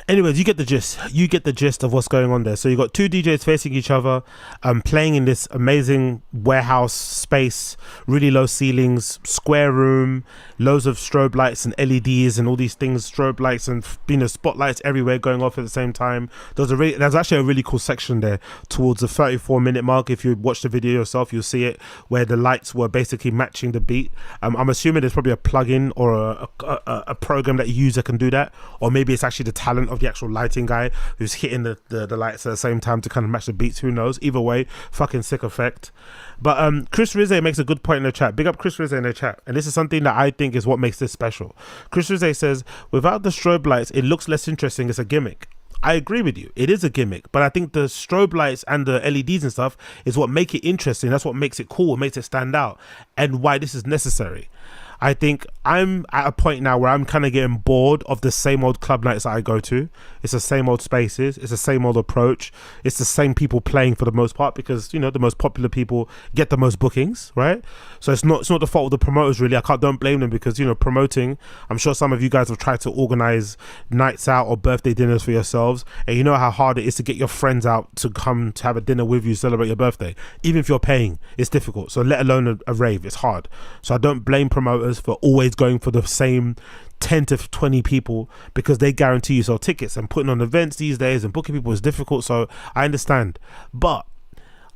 S1: Anyways, you get the gist. You get the gist of what's going on there. So you got 2 DJs facing each other, playing in this amazing warehouse space, really low ceilings, square room, loads of strobe lights and LEDs and all these things, strobe lights and spotlights everywhere going off at the same time. There's actually a really cool section there towards the 34-minute mark. If you watch the video yourself, you'll see it, where the lights were basically matching the beat. I'm assuming there's probably a plugin or a program that you use that can do that, or maybe it's actually the talent of the actual lighting guy who's hitting the lights at the same time to kind of match the beats. Who knows? Either way, fucking sick effect. But Chris Rizze makes a good point in the chat. Big up Chris Rizze in the chat. And this is something that I think is what makes this special. Chris Rizze says, without the strobe lights, it looks less interesting. It's a gimmick. I agree with you. It is a gimmick, but I think the strobe lights and the LEDs and stuff is what make it interesting. That's what makes it cool. It makes it stand out, and why this is necessary. I think I'm at a point now where I'm kind of getting bored of the same old club nights that I go to. It's the same old spaces. It's the same old approach. It's the same people playing for the most part, because, the most popular people get the most bookings, right? So it's not the fault of the promoters, really. Don't blame them, because, promoting, I'm sure some of you guys have tried to organize nights out or birthday dinners for yourselves, and you know how hard it is to get your friends out to come to have a dinner with you, celebrate your birthday. Even if you're paying, it's difficult. So let alone a rave, it's hard. So I don't blame promoters for always going for the same 10 to 20 people, because they guarantee you sell tickets, and putting on events these days and booking people is difficult. So I understand, but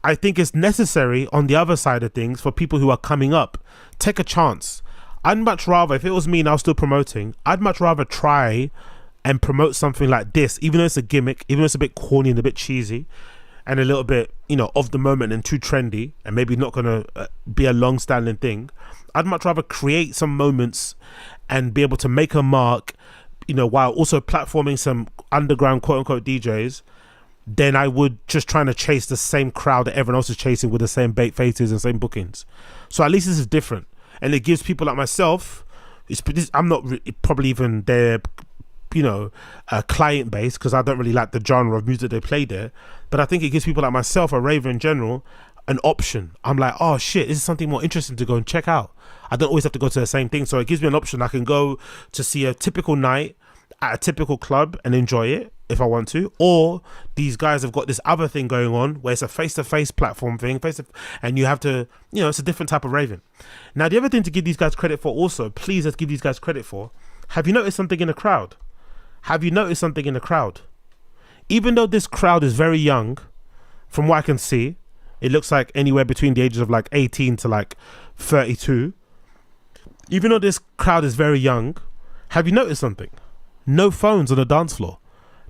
S1: I think it's necessary on the other side of things for people who are coming up. Take a chance. I'd much rather, if it was me and I was still promoting, I'd much rather try and promote something like this, even though it's a gimmick, even though it's a bit corny and a bit cheesy and a little bit, of the moment and too trendy, and maybe not gonna be a long-standing thing. I'd much rather create some moments and be able to make a mark, while also platforming some underground quote unquote DJs, then I would just trying to chase the same crowd that everyone else is chasing with the same bait faces and same bookings. So at least this is different, and it gives people like myself. I'm not probably even their, client base, because I don't really like the genre of music they play there. But I think it gives people like myself, a raver in general, an option. I'm like, oh shit, this is something more interesting to go and check out. I don't always have to go to the same thing, so it gives me an option. I can go to see a typical night at a typical club and enjoy it if I want to, or these guys have got this other thing going on where it's a face-to-face platform thing, and you have to, it's a different type of raving. Now, the other thing to give these guys credit for also, please let's give these guys credit for, have you noticed something in the crowd? Even though this crowd is very young, from what I can see, it looks like anywhere between the ages of like 18 to like 32. Even though this crowd is very young, have you noticed something? No phones on the dance floor.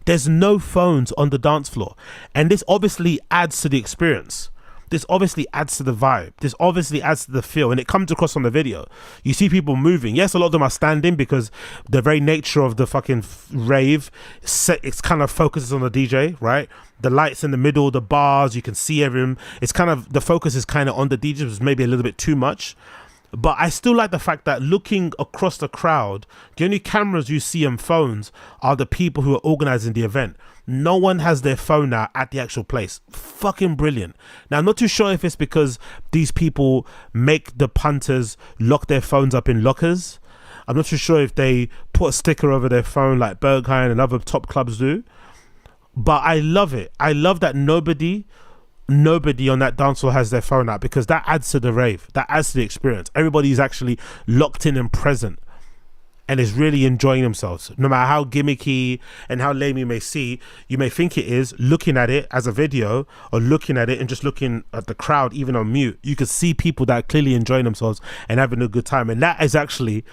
S1: There's no phones on the dance floor. And this obviously adds to the experience. This obviously adds to the vibe. This obviously adds to the feel. And it comes across on the video. You see people moving. Yes, a lot of them are standing because the very nature of the fucking rave, it's kind of focuses on the DJ, right? The lights in the middle, the bars, you can see everything. It's kind of, the focus is kind of on the DJ, which is maybe a little bit too much. But I still like the fact that looking across the crowd, the only cameras you see on phones are the people who are organizing the event. No one has their phone now at the actual place. Fucking brilliant. Now, I'm not too sure if it's because these people make the punters lock their phones up in lockers. I'm not too sure if they put a sticker over their phone like Berghain and other top clubs do. But I love it. I love that nobody on that dance floor has their phone out, because that adds to the rave, that adds to the experience. Everybody's actually locked in and present and is really enjoying themselves, no matter how gimmicky and how lame you may think it is. Looking at it as a video, or looking at it and just looking at the crowd even on mute, you can see people that are clearly enjoying themselves and having a good time. And that is actually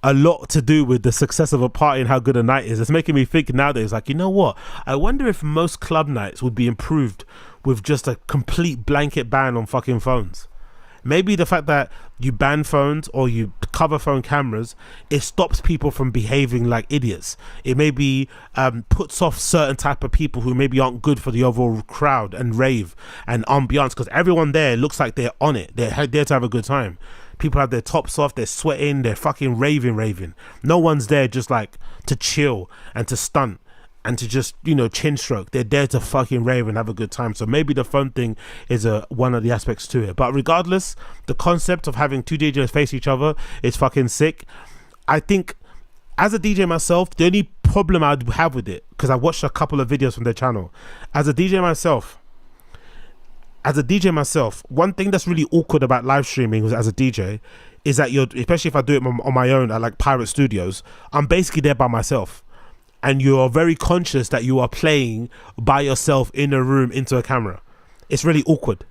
S1: a lot to do with the success of a party and how good a night is. It's making me think nowadays, like, you know what, I wonder if most club nights would be improved with just a complete blanket ban on fucking phones. Maybe the fact that you ban phones or you cover phone cameras, it stops people from behaving like idiots. It maybe puts off certain type of people who maybe aren't good for the overall crowd and rave and ambiance, because everyone there looks like they're on it. They're there to have a good time. People have their tops off, they're sweating, they're fucking raving. No one's there just like to chill and to stunt and to just, chin stroke. They're there to fucking rave and have a good time. So maybe the fun thing is one of the aspects to it. But regardless, the concept of having two DJs face each other is fucking sick. I think as a DJ myself, the only problem I'd have with it, because I watched a couple of videos from their channel, as a DJ myself, one thing that's really awkward about live streaming as a DJ is that especially if I do it on my own at like Pirate Studios, I'm basically there by myself. And you are very conscious that you are playing by yourself in a room into a camera. It's really awkward.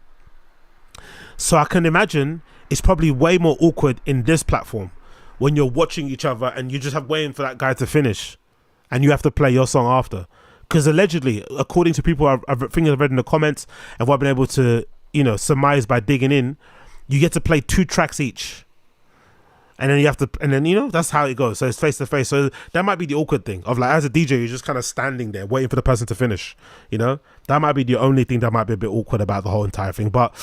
S1: So I can imagine it's probably way more awkward in this platform when you're watching each other and you just have waiting for that guy to finish and you have to play your song after. Because allegedly, according to people I've read in the comments and what I've been able to, surmise by digging in, you get to play 2 tracks each. And then that's how it goes. So it's face to face. So that might be the awkward thing of like, as a DJ, you're just kind of standing there waiting for the person to finish. That might be the only thing that might be a bit awkward about the whole entire thing. But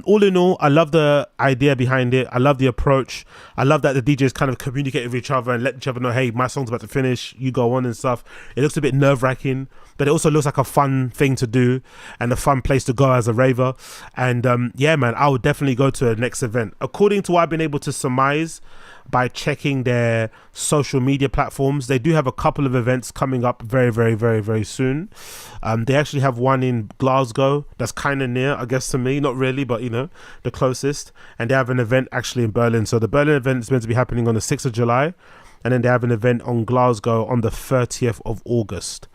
S1: all in all, I love the idea behind it. I love the approach. I love that the DJs kind of communicate with each other and let each other know, hey, my song's about to finish, you go on and stuff. It looks a bit nerve-wracking, but it also looks like a fun thing to do and a fun place to go as a raver. And yeah, man, I would definitely go to a next event. According to what I've been able to surmise by checking their social media platforms, they do have a couple of events coming up very, very, very, very soon. They actually have one in Glasgow that's kind of near, I guess, to me. Not really, but the closest. And they have an event actually in Berlin. So the Berlin event is meant to be happening on the 6th of July. And then they have an event on Glasgow on the 30th of August.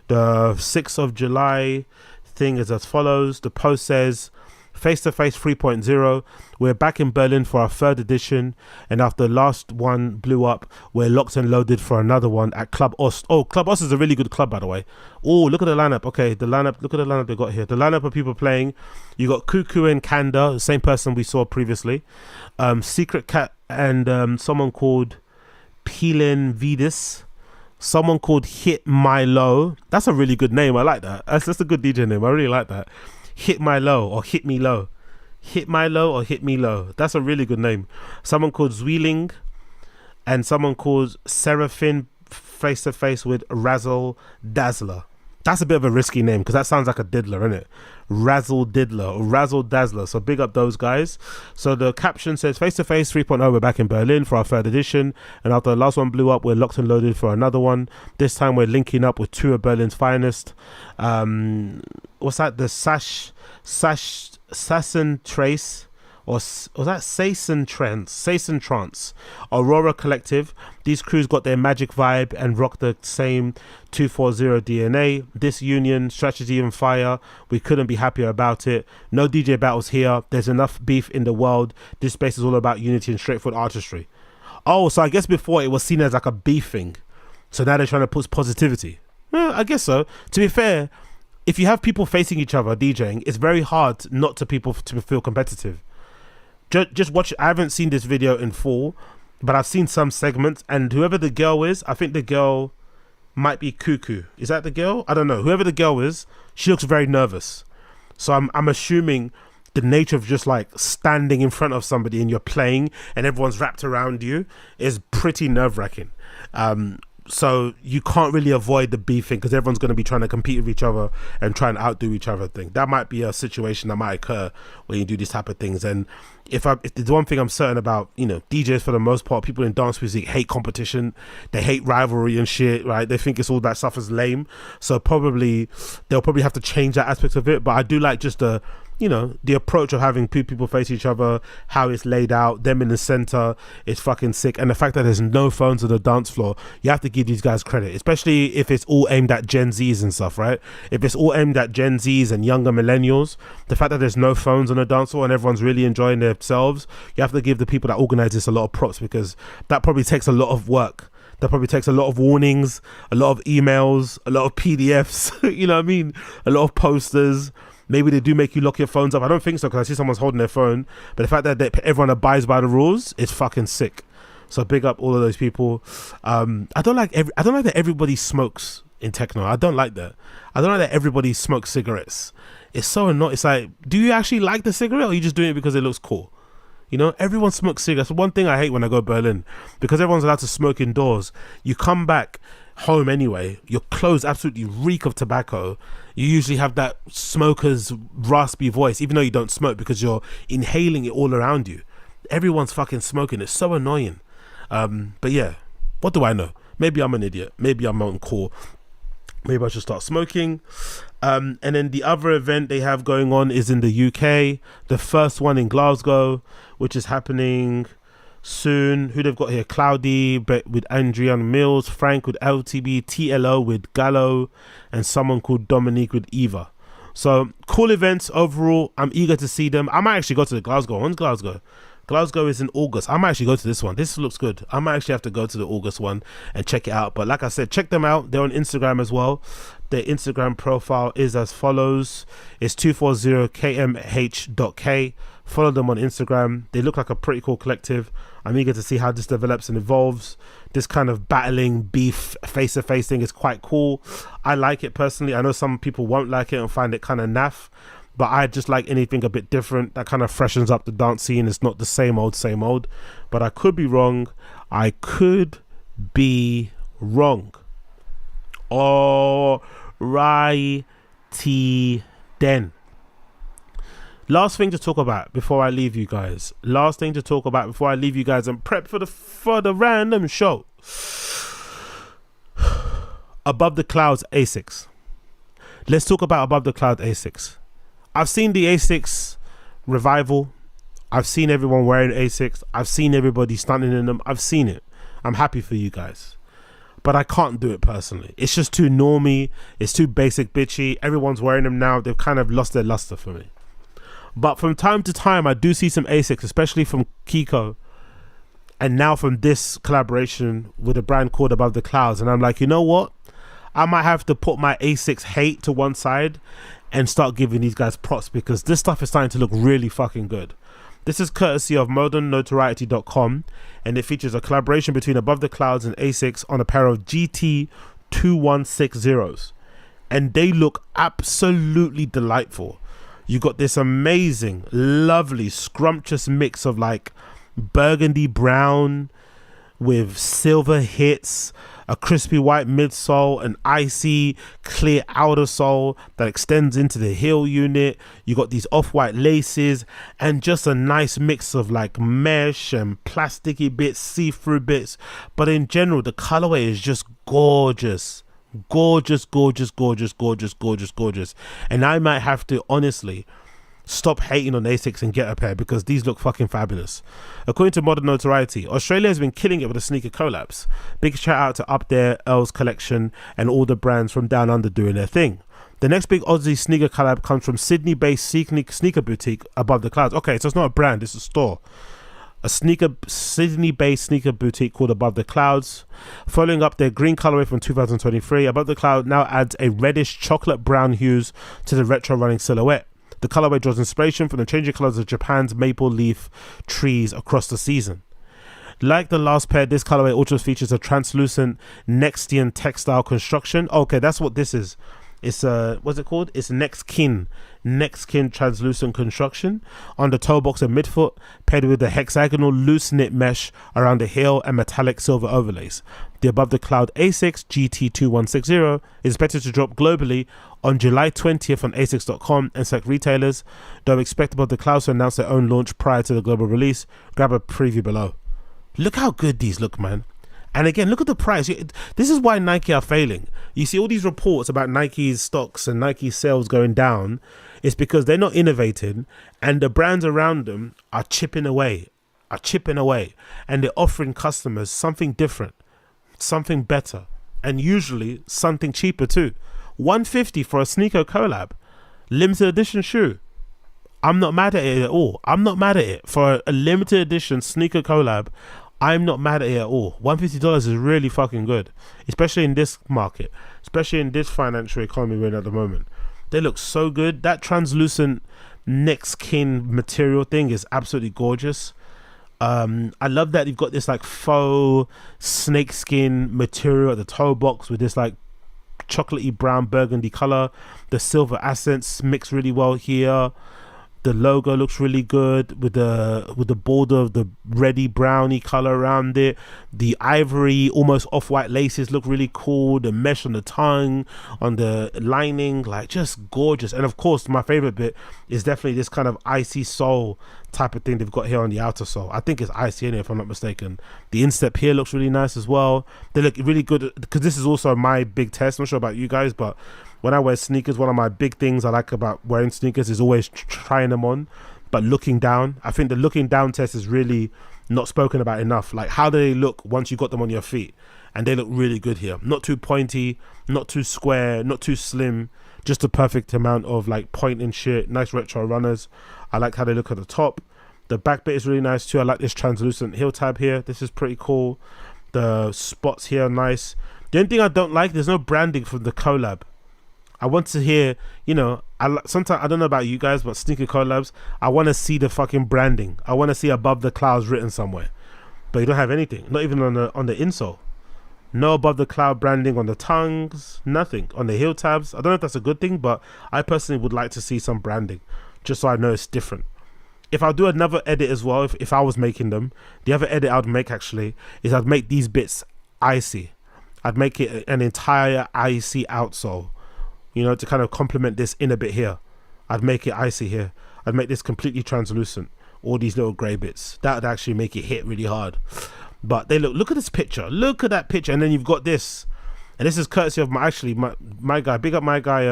S1: The 6th of July thing is as follows. The post says, Face-to-Face 3.0, we're back in Berlin for our 3rd edition, and after the last one blew up, we're locked and loaded for another one at Club Ost. Oh, Club Ost is a really good club, by the way. Oh, look at the lineup. Okay, look at the lineup they got here. The lineup of people playing, you got Cuckoo and Kanda, the same person we saw previously, Secret Cat and someone called Peelin Veeze. Someone called Hit My Low. That's a really good name. I like that. That's a good DJ name. I really like that. Hit My Low or Hit Me Low. Hit My Low or Hit Me Low. That's a really good name. Someone called Zweeling and someone called Seraphim face to face with Razzle Dazzler. That's a bit of a risky name because that sounds like a diddler, isn't it? Razzle Diddler or Razzle Dazzler. So big up those guys. So the caption says face to face 3.0. We're back in Berlin for our third edition, and after the last one blew up, we're locked and loaded for another one. This time we're linking up with two of Berlin's finest. What's that? The Sassen Trace. Or was that Sassen Trance, Aurora Collective. These crews got their magic vibe and rock the same 240 DNA. This union, strategy and fire. We couldn't be happier about it. No DJ battles here. There's enough beef in the world. This space is all about unity and straightforward artistry. Oh, so I guess before it was seen as like a beef thing. So now they're trying to put positivity. I guess so. To be fair, if you have people facing each other DJing, it's very hard not to people to feel competitive. Just watch. I haven't seen this video in full, but I've seen some segments, and whoever the girl is, I think the girl might be Cuckoo. Is that the girl? I don't know. Whoever the girl is, she looks very nervous. So I'm assuming the nature of just like standing in front of somebody and you're playing and everyone's wrapped around you is pretty nerve-wracking. So you can't really avoid the beefing because everyone's going to be trying to compete with each other and try and outdo each other. That might be a situation that might occur when you do these type of things. And if there's one thing I'm certain about, you know, DJs for the most part, people in dance music hate competition. They hate rivalry and shit, right? They think it's all that stuff is lame. So they'll probably have to change that aspect of it. But I do like just the approach of having two people face each other, how it's laid out, them in the center, it's fucking sick. And the fact that there's no phones on the dance floor, you have to give these guys credit, especially if it's all aimed at Gen Zs and stuff, right? If it's all aimed at Gen Zs and younger millennials, the fact that there's no phones on the dance floor and everyone's really enjoying themselves, you have to give the people that organize this a lot of props, because that probably takes a lot of work. That probably takes a lot of warnings, a lot of emails, a lot of PDFs, you know what I mean? A lot of posters. Maybe they do make you lock your phones up. I don't think so, because I see someone's holding their phone. But the fact that everyone abides by the rules is fucking sick. So big up all of those people. I don't like that everybody smokes in techno. I don't like that. I don't like that everybody smokes cigarettes. It's so annoying. It's like, do you actually like the cigarette, or are you just doing it because it looks cool? You know, everyone smokes cigarettes. One thing I hate when I go to Berlin, because everyone's allowed to smoke indoors, you come back home anyway, your clothes absolutely reek of tobacco. You usually have that smoker's raspy voice, even though you don't smoke, because you're inhaling it all around you. Everyone's fucking smoking. It's so annoying. But yeah, what do I know? Maybe I'm an idiot. Maybe I'm not cool. Maybe I should start smoking. And then the other event they have going on is in the UK. The first one in Glasgow, which is happening soon. Who they've got here? Cloudy with Adrian Mills, Frank with LTB, TLO with Gallo, and someone called Dominique with Eva. So cool events overall. I'm eager to see them. I might actually go to the Glasgow. When's Glasgow? Glasgow is in August. I might actually go to this one. This looks good. I might actually have to go to the August one and check it out. But like I said, check them out. They're on Instagram as well. Their Instagram profile is as follows. It's 240kmh.k. Follow them on Instagram. They look like a pretty cool collective. I'm eager to see how this develops and evolves. This kind of battling beef face-to-face thing is quite cool. I like it personally. I know some people won't like it and find it kind of naff, but I just like anything a bit different that kind of freshens up the dance scene. It's not the same old. But I could be wrong. Alrighty then. Last thing to talk about before I leave you guys. And prep for the random show. Above the Clouds ASICS. Let's talk about Above the Cloud ASICS. I've seen the ASICS revival. I've seen everyone wearing ASICS. I've seen everybody stunting in them. I've seen it. I'm happy for you guys. But I can't do it personally. It's just too normie. It's too basic bitchy. Everyone's wearing them now. They've kind of lost their luster for me. But from time to time, I do see some ASICS, especially from Kiko. And now from this collaboration with a brand called Above the Clouds. And I'm like, you know what? I might have to put my ASICS hate to one side and start giving these guys props, because this stuff is starting to look really fucking good. This is courtesy of modernnotoriety.com, and it features a collaboration between Above the Clouds and ASICS on a pair of GT-2160s, and they look absolutely delightful. You got this amazing, lovely, scrumptious mix of like burgundy brown with silver hits, a crispy white midsole, an icy clear outer sole that extends into the heel unit. You got these off-white laces and just a nice mix of like mesh and plasticky bits, see-through bits. But in general, the colorway is just gorgeous. Gorgeous. And I might have to honestly stop hating on ASICS and get a pair, because these look fucking fabulous. According to Modern Notoriety, Australia has been killing it with the sneaker collabs. Big shout out to Up There, Earl's Collection, and all the brands from down under doing their thing. The next big Aussie sneaker collab comes from Sydney-based sneaker boutique Above the Clouds. Okay, so it's not a brand, it's a store. A Sydney-based sneaker boutique called Above the Clouds. Following up their green colorway from 2023, Above the Cloud now adds a reddish chocolate brown hues to the retro running silhouette. The colorway draws inspiration from the changing colors of Japan's maple leaf trees across the season. Like the last pair, this colorway also features a translucent Nextian textile construction. Okay, that's what this is. It's what's it called? It's Nextkin translucent construction on the toe box and midfoot, paired with the hexagonal loose knit mesh around the heel and metallic silver overlays. The Above the Cloud ASICS GT-2160 is expected to drop globally on July 20th on asics.com and select retailers. Though expect Above the Clouds to announce their own launch prior to the global release. Grab a preview below. Look how good these look, man. And again, look at the price. This is why Nike are failing. You see all these reports about Nike's stocks and Nike's sales going down. It's because they're not innovating, and the brands around them are chipping away, and they're offering customers something different, something better, and usually something cheaper too. $150 for a sneaker collab, limited edition shoe. I'm not mad at it at all. I'm not mad at it for a limited edition sneaker collab. I'm not mad at it at all. $150 is really fucking good, especially in this market, especially in this financial economy we're in at the moment. They look so good. That translucent Nextkin material thing is absolutely gorgeous. I love that you've got this like faux snakeskin material at the toe box with this like chocolatey brown burgundy color. The silver accents mix really well here. The logo looks really good with the border of the reddy browny color around it. The ivory almost off-white laces look really cool. The mesh on the tongue, on the lining, like just gorgeous. And of course, my favorite bit is definitely this kind of icy sole type of thing they've got here on the outer sole. I think it's icy in it, if I'm not mistaken. The instep here looks really nice as well. They look really good because this is also my big test. I'm not sure about you guys, but when I wear sneakers, one of my big things I like about wearing sneakers is always trying them on, but looking down. I think the looking down test is really not spoken about enough. Like, how do they look once you got them on your feet? And they look really good here. Not too pointy, not too square, not too slim. Just a perfect amount of like point and shit. Nice retro runners. I like how they look at the top. The back bit is really nice too. I like this translucent heel tab here. This is pretty cool. The spots here are nice. The only thing I don't like, there's no branding from the collab. I want to hear, you know, sometimes, I don't know about you guys, but sneaker collabs, I want to see the fucking branding. I want to see Above the Clouds written somewhere. But you don't have anything. Not even on the insole. No Above the Cloud branding on the tongues. Nothing. On the heel tabs. I don't know if that's a good thing, but I personally would like to see some branding. Just so I know it's different. If I do another edit as well, if I was making them, the other edit I'd make actually is I'd make these bits icy. I'd make it an entire icy outsole. You know, to kind of complement this inner bit here. I'd make it icy here. I'd make this completely translucent. All these little grey bits. That would actually make it hit really hard. But they look at this picture. Look at that picture. And then you've got this. And this is courtesy of my guy. Big up my guy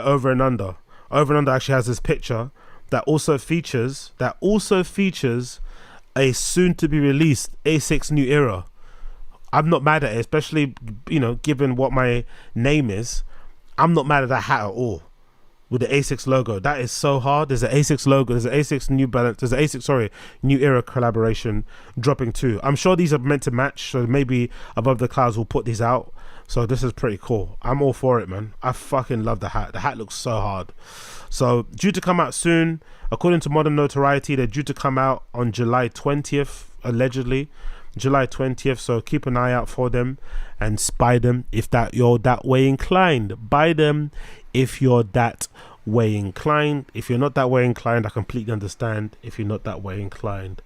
S1: Over and Under. Over and Under actually has this picture that also features a soon to be released ASICS New Era. I'm not mad at it, especially, you know, given what my name is. I'm not mad at that hat at all. with the ASICS logo. That is so hard. There's an ASICS logo. There's an ASICS New Balance. There's an ASICS, New Era collaboration dropping too. I'm sure these are meant to match. So maybe Above the Clouds will put these out. So this is pretty cool. I'm all for it, man. I fucking love the hat. The hat looks so hard. So due to come out soon. According to Modern Notoriety, they're due to come out on July 20th, allegedly. July 20th, so keep an eye out for them and buy them if you're that way inclined. Buy them if you're that way inclined. If you're not that way inclined, I completely understand. If you're not that way inclined,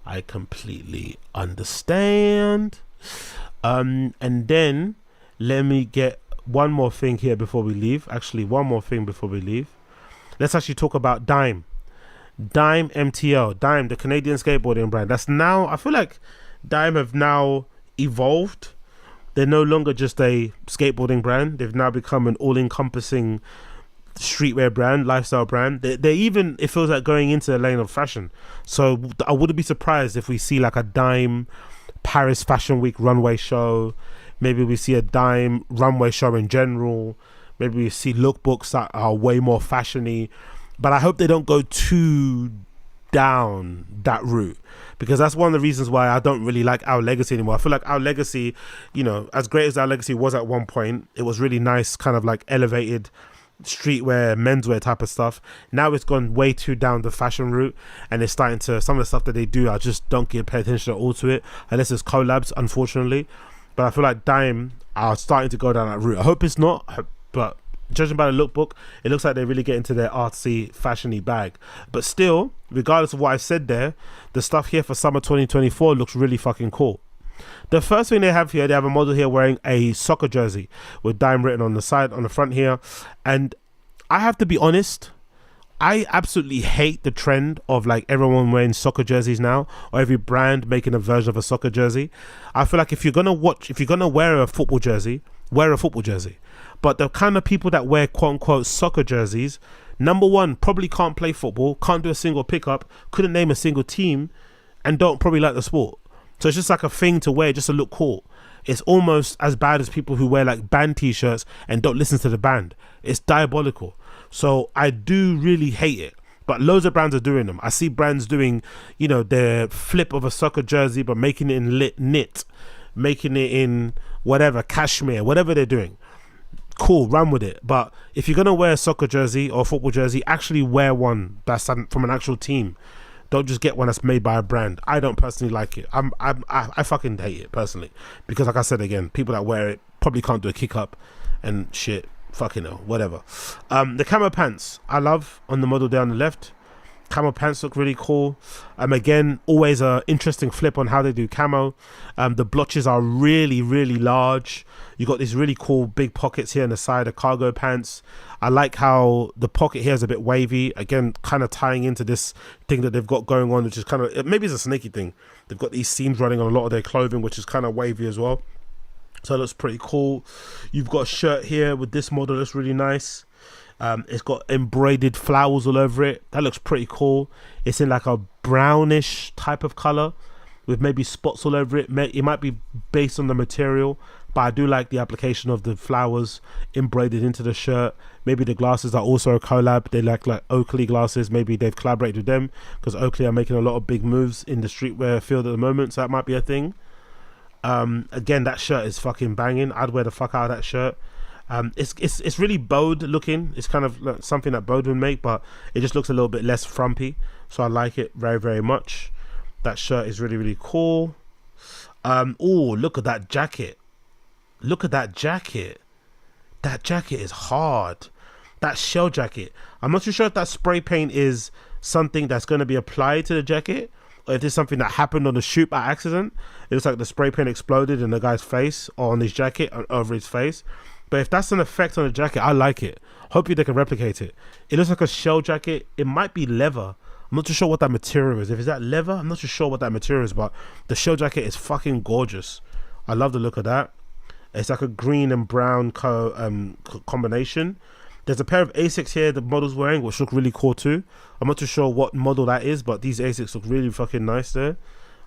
S1: I completely understand. And then let me get one more thing here before we leave. Actually, one more thing before we leave. Let's actually talk about Dime MTL. Dime, the Canadian skateboarding brand. That's now, I feel like Dime have now evolved. They're no longer just a skateboarding brand. They've now become an all-encompassing streetwear brand, lifestyle brand. They even, it feels like going into the lane of fashion. So I wouldn't be surprised if we see like a Dime Paris Fashion Week runway show. Maybe we see a Dime runway show in general. Maybe we see lookbooks that are way more fashiony. But I hope they don't go too down that route, because that's one of the reasons why I don't really like Our Legacy anymore. I feel like Our Legacy, you know, as great as Our Legacy was at one point, it was really nice, kind of like elevated streetwear, menswear type of stuff. Now it's gone way too down the fashion route, and it's starting to, some of the stuff that they do, I just don't pay attention at all to it, unless it's collabs, unfortunately. But I feel like Dime are starting to go down that route. I hope it's not, but judging by the lookbook, it looks like they really get into their artsy, fashiony bag. But still, regardless of what I said there, the stuff here for summer 2024 looks really fucking cool. The first thing they have here, they have a model here wearing a soccer jersey with Dime written on the side, on the front here. And I have to be honest, I absolutely hate the trend of like everyone wearing soccer jerseys now, or every brand making a version of a soccer jersey. I feel like if you're gonna wear a football jersey, wear a football jersey. But the kind of people that wear quote unquote soccer jerseys, number one, probably can't play football, can't do a single pickup, couldn't name a single team, and don't probably like the sport. So it's just like a thing to wear just to look cool. It's almost as bad as people who wear like band t-shirts and don't listen to the band. It's diabolical. So I do really hate it. But loads of brands are doing them. I see brands doing, you know, their flip of a soccer jersey, but making it in knit, making it in whatever, cashmere, whatever they're doing. Cool, run with it. But if you're gonna wear a soccer jersey or a football jersey, actually wear one that's from an actual team. Don't just get one that's made by a brand. I don't personally like it. I fucking hate it personally, because like I said again, people that wear it probably can't do a kick up and shit. Fucking hell, whatever. The camo pants I love on the model there on the left. Camo pants look really cool. Again, always a interesting flip on how they do camo. The blotches are really, really large. You got these really cool big pockets here on the side of cargo pants. I like how the pocket here is a bit wavy. Again, kind of tying into this thing that they've got going on, which is kind of, maybe it's a sneaky thing. They've got these seams running on a lot of their clothing, which is kind of wavy as well. So it looks pretty cool. You've got a shirt here with this model that's really nice. It's got embroidered flowers all over it. That looks pretty cool. It's in like a brownish type of color with maybe spots all over it. It might be based on the material, but I do like the application of the flowers embroidered into the shirt. Maybe the glasses are also a collab. They like Oakley glasses. Maybe they've collaborated with them, because Oakley are making a lot of big moves in the streetwear field at the moment, so that might be a thing. Again, that shirt is fucking banging. I'd wear the fuck out of that shirt. It's really bowed looking. It's kind of like something that Bode would make, but it just looks a little bit less frumpy, so I like it very, very much. That shirt is really, really cool. Oh, look at that jacket. Look at that jacket. That jacket is hard. That shell jacket, I'm not too sure if that spray paint is something that's going to be applied to the jacket, or if it's something that happened on the shoot by accident. It looks like the spray paint exploded in the guy's face, or on his jacket, over his face. But if that's an effect on the jacket, I like it. Hopefully they can replicate it. It looks like a shell jacket. It might be leather. I'm not too sure what that material is. If it's that leather, I'm not too sure what that material is, but the shell jacket is fucking gorgeous. I love the look of that. It's like a green and brown combination. There's a pair of ASICs here the model's wearing, which look really cool too. I'm not too sure what model that is, but these ASICs look really fucking nice there.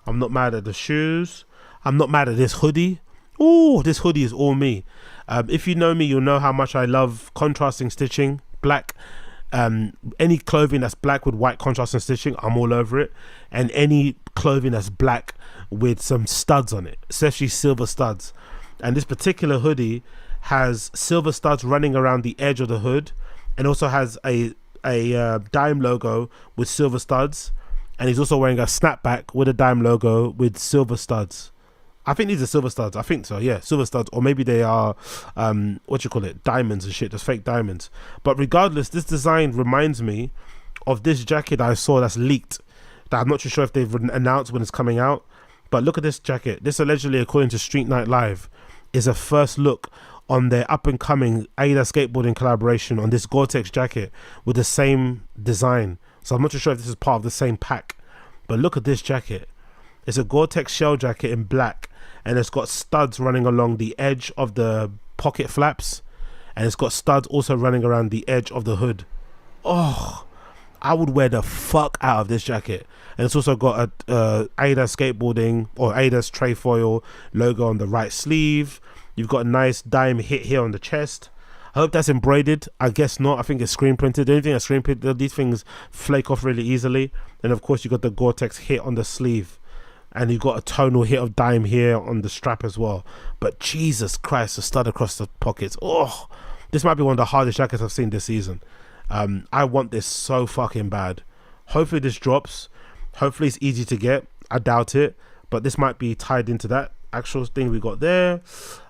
S1: I'm not mad at the shoes. I'm not mad at this hoodie. Ooh, this hoodie is all me. If you know me, you'll know how much I love contrasting stitching, black Any clothing that's black with white contrast and stitching, I'm all over it. And any clothing that's black with some studs on it, especially silver studs. And this particular hoodie has silver studs running around the edge of the hood, and also has a Dime logo with silver studs. And he's also wearing a snapback with a Dime logo with silver studs. I think these are silver studs. I think so, yeah, silver studs. Or maybe they are, diamonds and shit. There's fake diamonds. But regardless, this design reminds me of this jacket I saw that's leaked, that I'm not too sure if they've announced when it's coming out. But look at this jacket. This allegedly, according to Street Night Live, is a first look on their up-and-coming Ada skateboarding collaboration on this Gore-Tex jacket with the same design. So I'm not too sure if this is part of the same pack. But look at this jacket. It's a Gore-Tex shell jacket in black, and it's got studs running along the edge of the pocket flaps, and it's got studs also running around the edge of the hood. Oh, I would wear the fuck out of this jacket. And it's also got a Ada skateboarding or Ada's trefoil logo on the right sleeve. You've got a nice Dime hit here on the chest. I hope that's embroidered. I guess not. I think it's screen printed. Anything that's screen printed, these things flake off really easily. And of course, you got the Gore-Tex hit on the sleeve. And you've got a tonal hit of Dime here on the strap as well. But Jesus Christ, the stud across the pockets. Oh, this might be one of the hardest jackets I've seen this season. I want this so fucking bad. Hopefully this drops. Hopefully it's easy to get. I doubt it. But this might be tied into that actual thing we got there.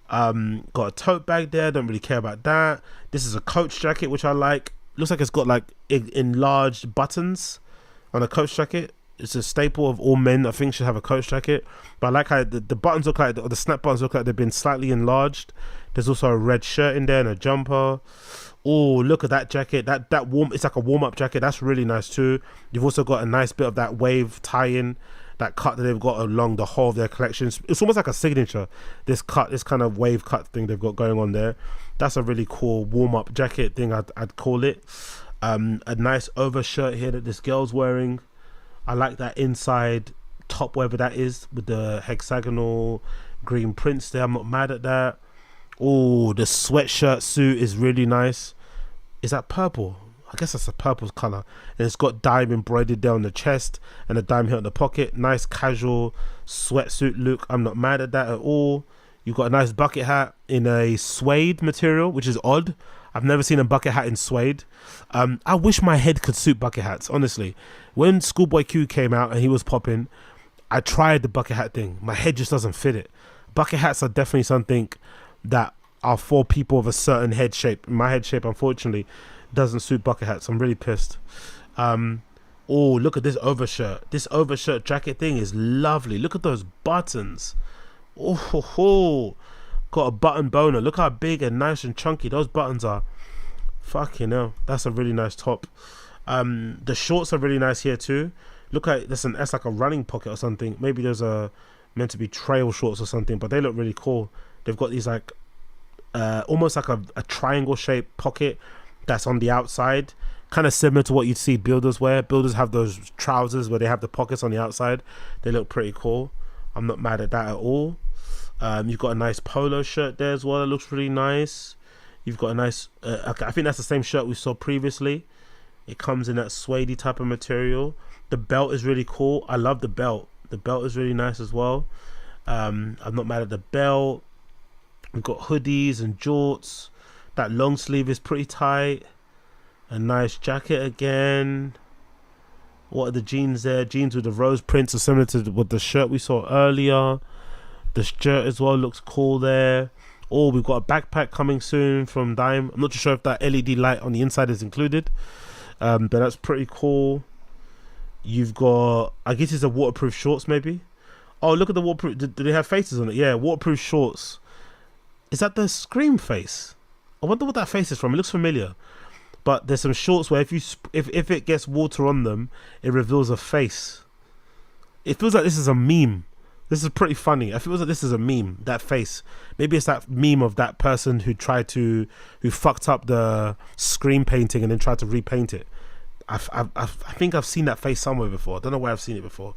S1: Got a tote bag there. Don't really care about that. This is a Coach jacket, which I like. Looks like it's got like enlarged buttons on a Coach jacket. It's a staple of all men, I think, should have a Coach jacket. But I like how the buttons look like, or the snap buttons look like they've been slightly enlarged. There's also a red shirt in there and a jumper. Oh, look at that jacket. That warm, it's like a warm-up jacket. That's really nice too. You've also got a nice bit of that wave tie-in, that cut that they've got along the whole of their collections. It's almost like a signature, this cut, this kind of wave cut thing they've got going on there. That's a really cool warm-up jacket thing, I'd call it. A nice overshirt here that this girl's wearing. I like that inside top, whatever that is, with the hexagonal green prints there. I'm not mad at that. Oh, the sweatshirt suit is really nice. Is that purple? I guess that's a purple color. And it's got Dime embroidered there on the chest and a Dime here on the pocket. Nice casual sweatsuit look. I'm not mad at that at all. You've got a nice bucket hat in a suede material, which is odd. I've never seen a bucket hat in suede. I wish my head could suit bucket hats, honestly. When Schoolboy Q came out and he was popping, I tried the bucket hat thing. My head just doesn't fit it. Bucket hats are definitely something that are for people of a certain head shape. My head shape, unfortunately, doesn't suit bucket hats. I'm really pissed. Oh, look at this overshirt. This overshirt jacket thing is lovely. Look at those buttons. Oh, ho, ho. Got a button boner. Look how big and nice and chunky those buttons are. Fucking hell. That's a really nice top. The shorts are really nice here too. Look at that's like a running pocket or something. Maybe there's meant to be trail shorts or something, but they look really cool. They've got these like almost like a triangle shaped pocket that's on the outside, kind of similar to what you'd see builders wear. Builders have those trousers where they have the pockets on the outside. They look pretty cool. I'm not mad at that at all. You've got a nice polo shirt there as well. It looks really nice. You've got a nice okay, I think that's the same shirt we saw previously. It comes in that suede type of material. The belt is really cool. I love the belt. The belt is really nice as well. I'm not mad at the belt. We've got hoodies and jorts. That long sleeve is pretty tight. A nice jacket again. What are the jeans there? Jeans with the rose prints are similar to what the shirt we saw earlier. The shirt as well looks cool there. Oh, we've got a backpack coming soon from Dime. I'm not too sure if that LED light on the inside is included. But that's pretty cool. You've got, I guess it's a waterproof shorts maybe. Oh, look at the waterproof. Do they have faces on it? Yeah, waterproof shorts. Is that the Scream face? I wonder what that face is from. It looks familiar. But there's some shorts where if it gets water on them, it reveals a face. It feels like this is a meme. This is pretty funny. I feel like this is a meme, that face. Maybe it's that meme of that person who fucked up the Scream painting and then tried to repaint it. I think I've seen that face somewhere before. I don't know where I've seen it before.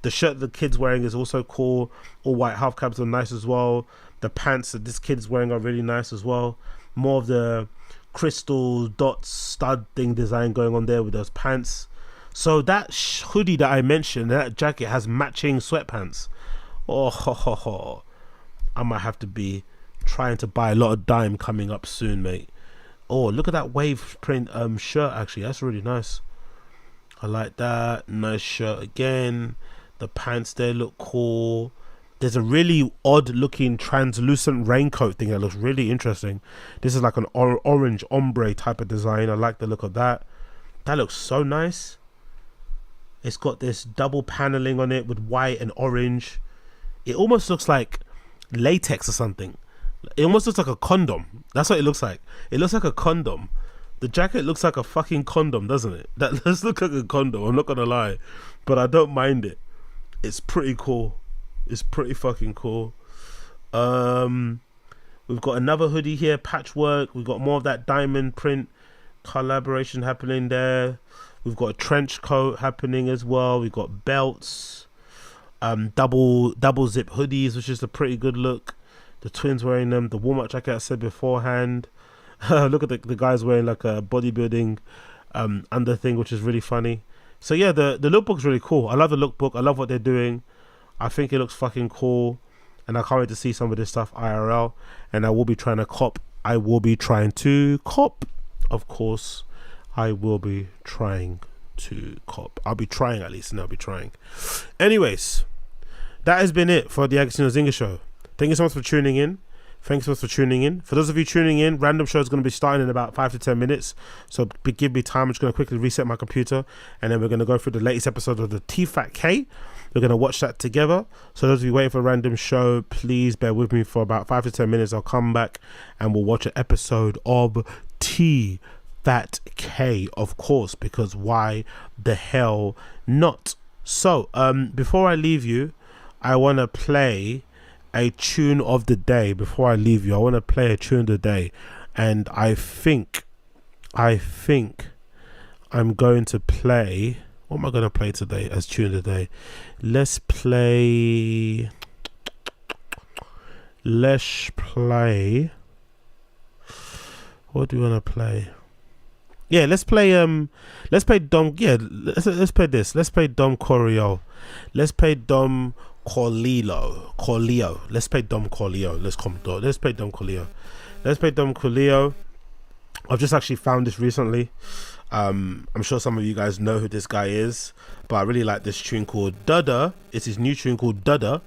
S1: The shirt the kid's wearing is also cool. All white half cabs are nice as well. The pants that this kid's wearing are really nice as well. More of the crystal dots stud thing design going on there with those pants. So that hoodie that I mentioned, that jacket has matching sweatpants. Oh, ho, ho, ho. I might have to be trying to buy a lot of dime coming up soon, mate. Oh, look at that wave print shirt. Actually, that's really nice. I like that. Nice shirt again. The pants there look cool. There's a really odd looking translucent raincoat thing that looks really interesting. This is like an orange ombre type of design. I like the look of that. That looks so nice. It's got this double paneling on it with white and orange. It almost looks like latex or something. It almost looks like a condom. That's what it looks like. It looks like a condom. The jacket looks like a fucking condom, doesn't it? That does look like a condom, I'm not gonna lie. But I don't mind it. It's pretty cool. It's pretty fucking cool. We've got another hoodie here, patchwork. We've got more of that diamond print collaboration happening there. We've got a trench coat happening as well. We've got belts, double zip hoodies, which is a pretty good look. The twins wearing them. The warm-up jacket I said beforehand. Look at the guys wearing like a bodybuilding under thing, which is really funny. So yeah, the lookbook's really cool. I love the lookbook. I love what they're doing. I think it looks fucking cool, and I can't wait to see some of this stuff IRL. And I will be trying to cop. Of course, I will be trying to cop. I'll be trying at least, and I'll be trying. Anyways, that has been it for the Agostino Zinga Show. Thank you so much for tuning in. Thanks so much for tuning in. For those of you tuning in, random show is going to be starting in about 5 to 10 minutes. So give me time. I'm just going to quickly reset my computer, and then we're going to go through the latest episode of the T-Fat K. We're going to watch that together. So those of you waiting for a random show, please bear with me for about 5 to 10 minutes. I'll come back and we'll watch an episode of T-Fat K, of course, because why the hell not? So before I leave you, I want to play a tune of the day. Before I leave you, I want to play a tune of the day, and I think I'm going to play, what am I going to play today as tune of the day? Let's play what do you want to play? Yeah, let's play Dom. Yeah, let's play this. Let's play Dom Corleo. Let's play Dom Corleo. Let's play Dom Corleo. Let's play Dom Corleo. Let's play Dom Corleo. I've just actually found this recently. I'm sure some of you guys know who this guy is, but I really like this tune called Dada. It's his new tune called Dada.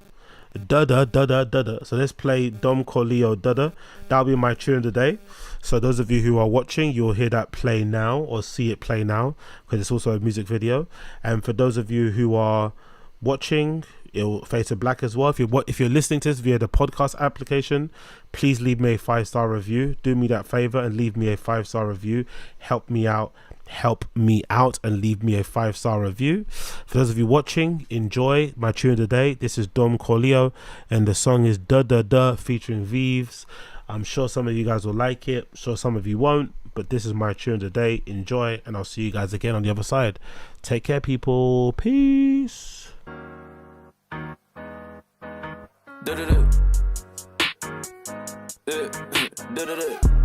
S1: So let's play Dom Corleo Dada. That'll be my tune of the day. So those of you who are watching, you'll hear that play now, or see it play now, because it's also a music video. And for those of you who are watching, it'll fade to black as well. If you're listening to this via the podcast application, please leave me a 5-star review. Do me that favor and leave me a 5-star review. Help me out and leave me a 5-star review. For those of you watching, enjoy my tune of the day. This is Dom Corleo, and the song is Da Da Da featuring Veeze. I'm sure some of you guys will like it, I'm sure some of you won't, but this is my tune of the day. Enjoy, and I'll see you guys again on the other side. Take care, people. Peace.
S5: Da da da. Da da da.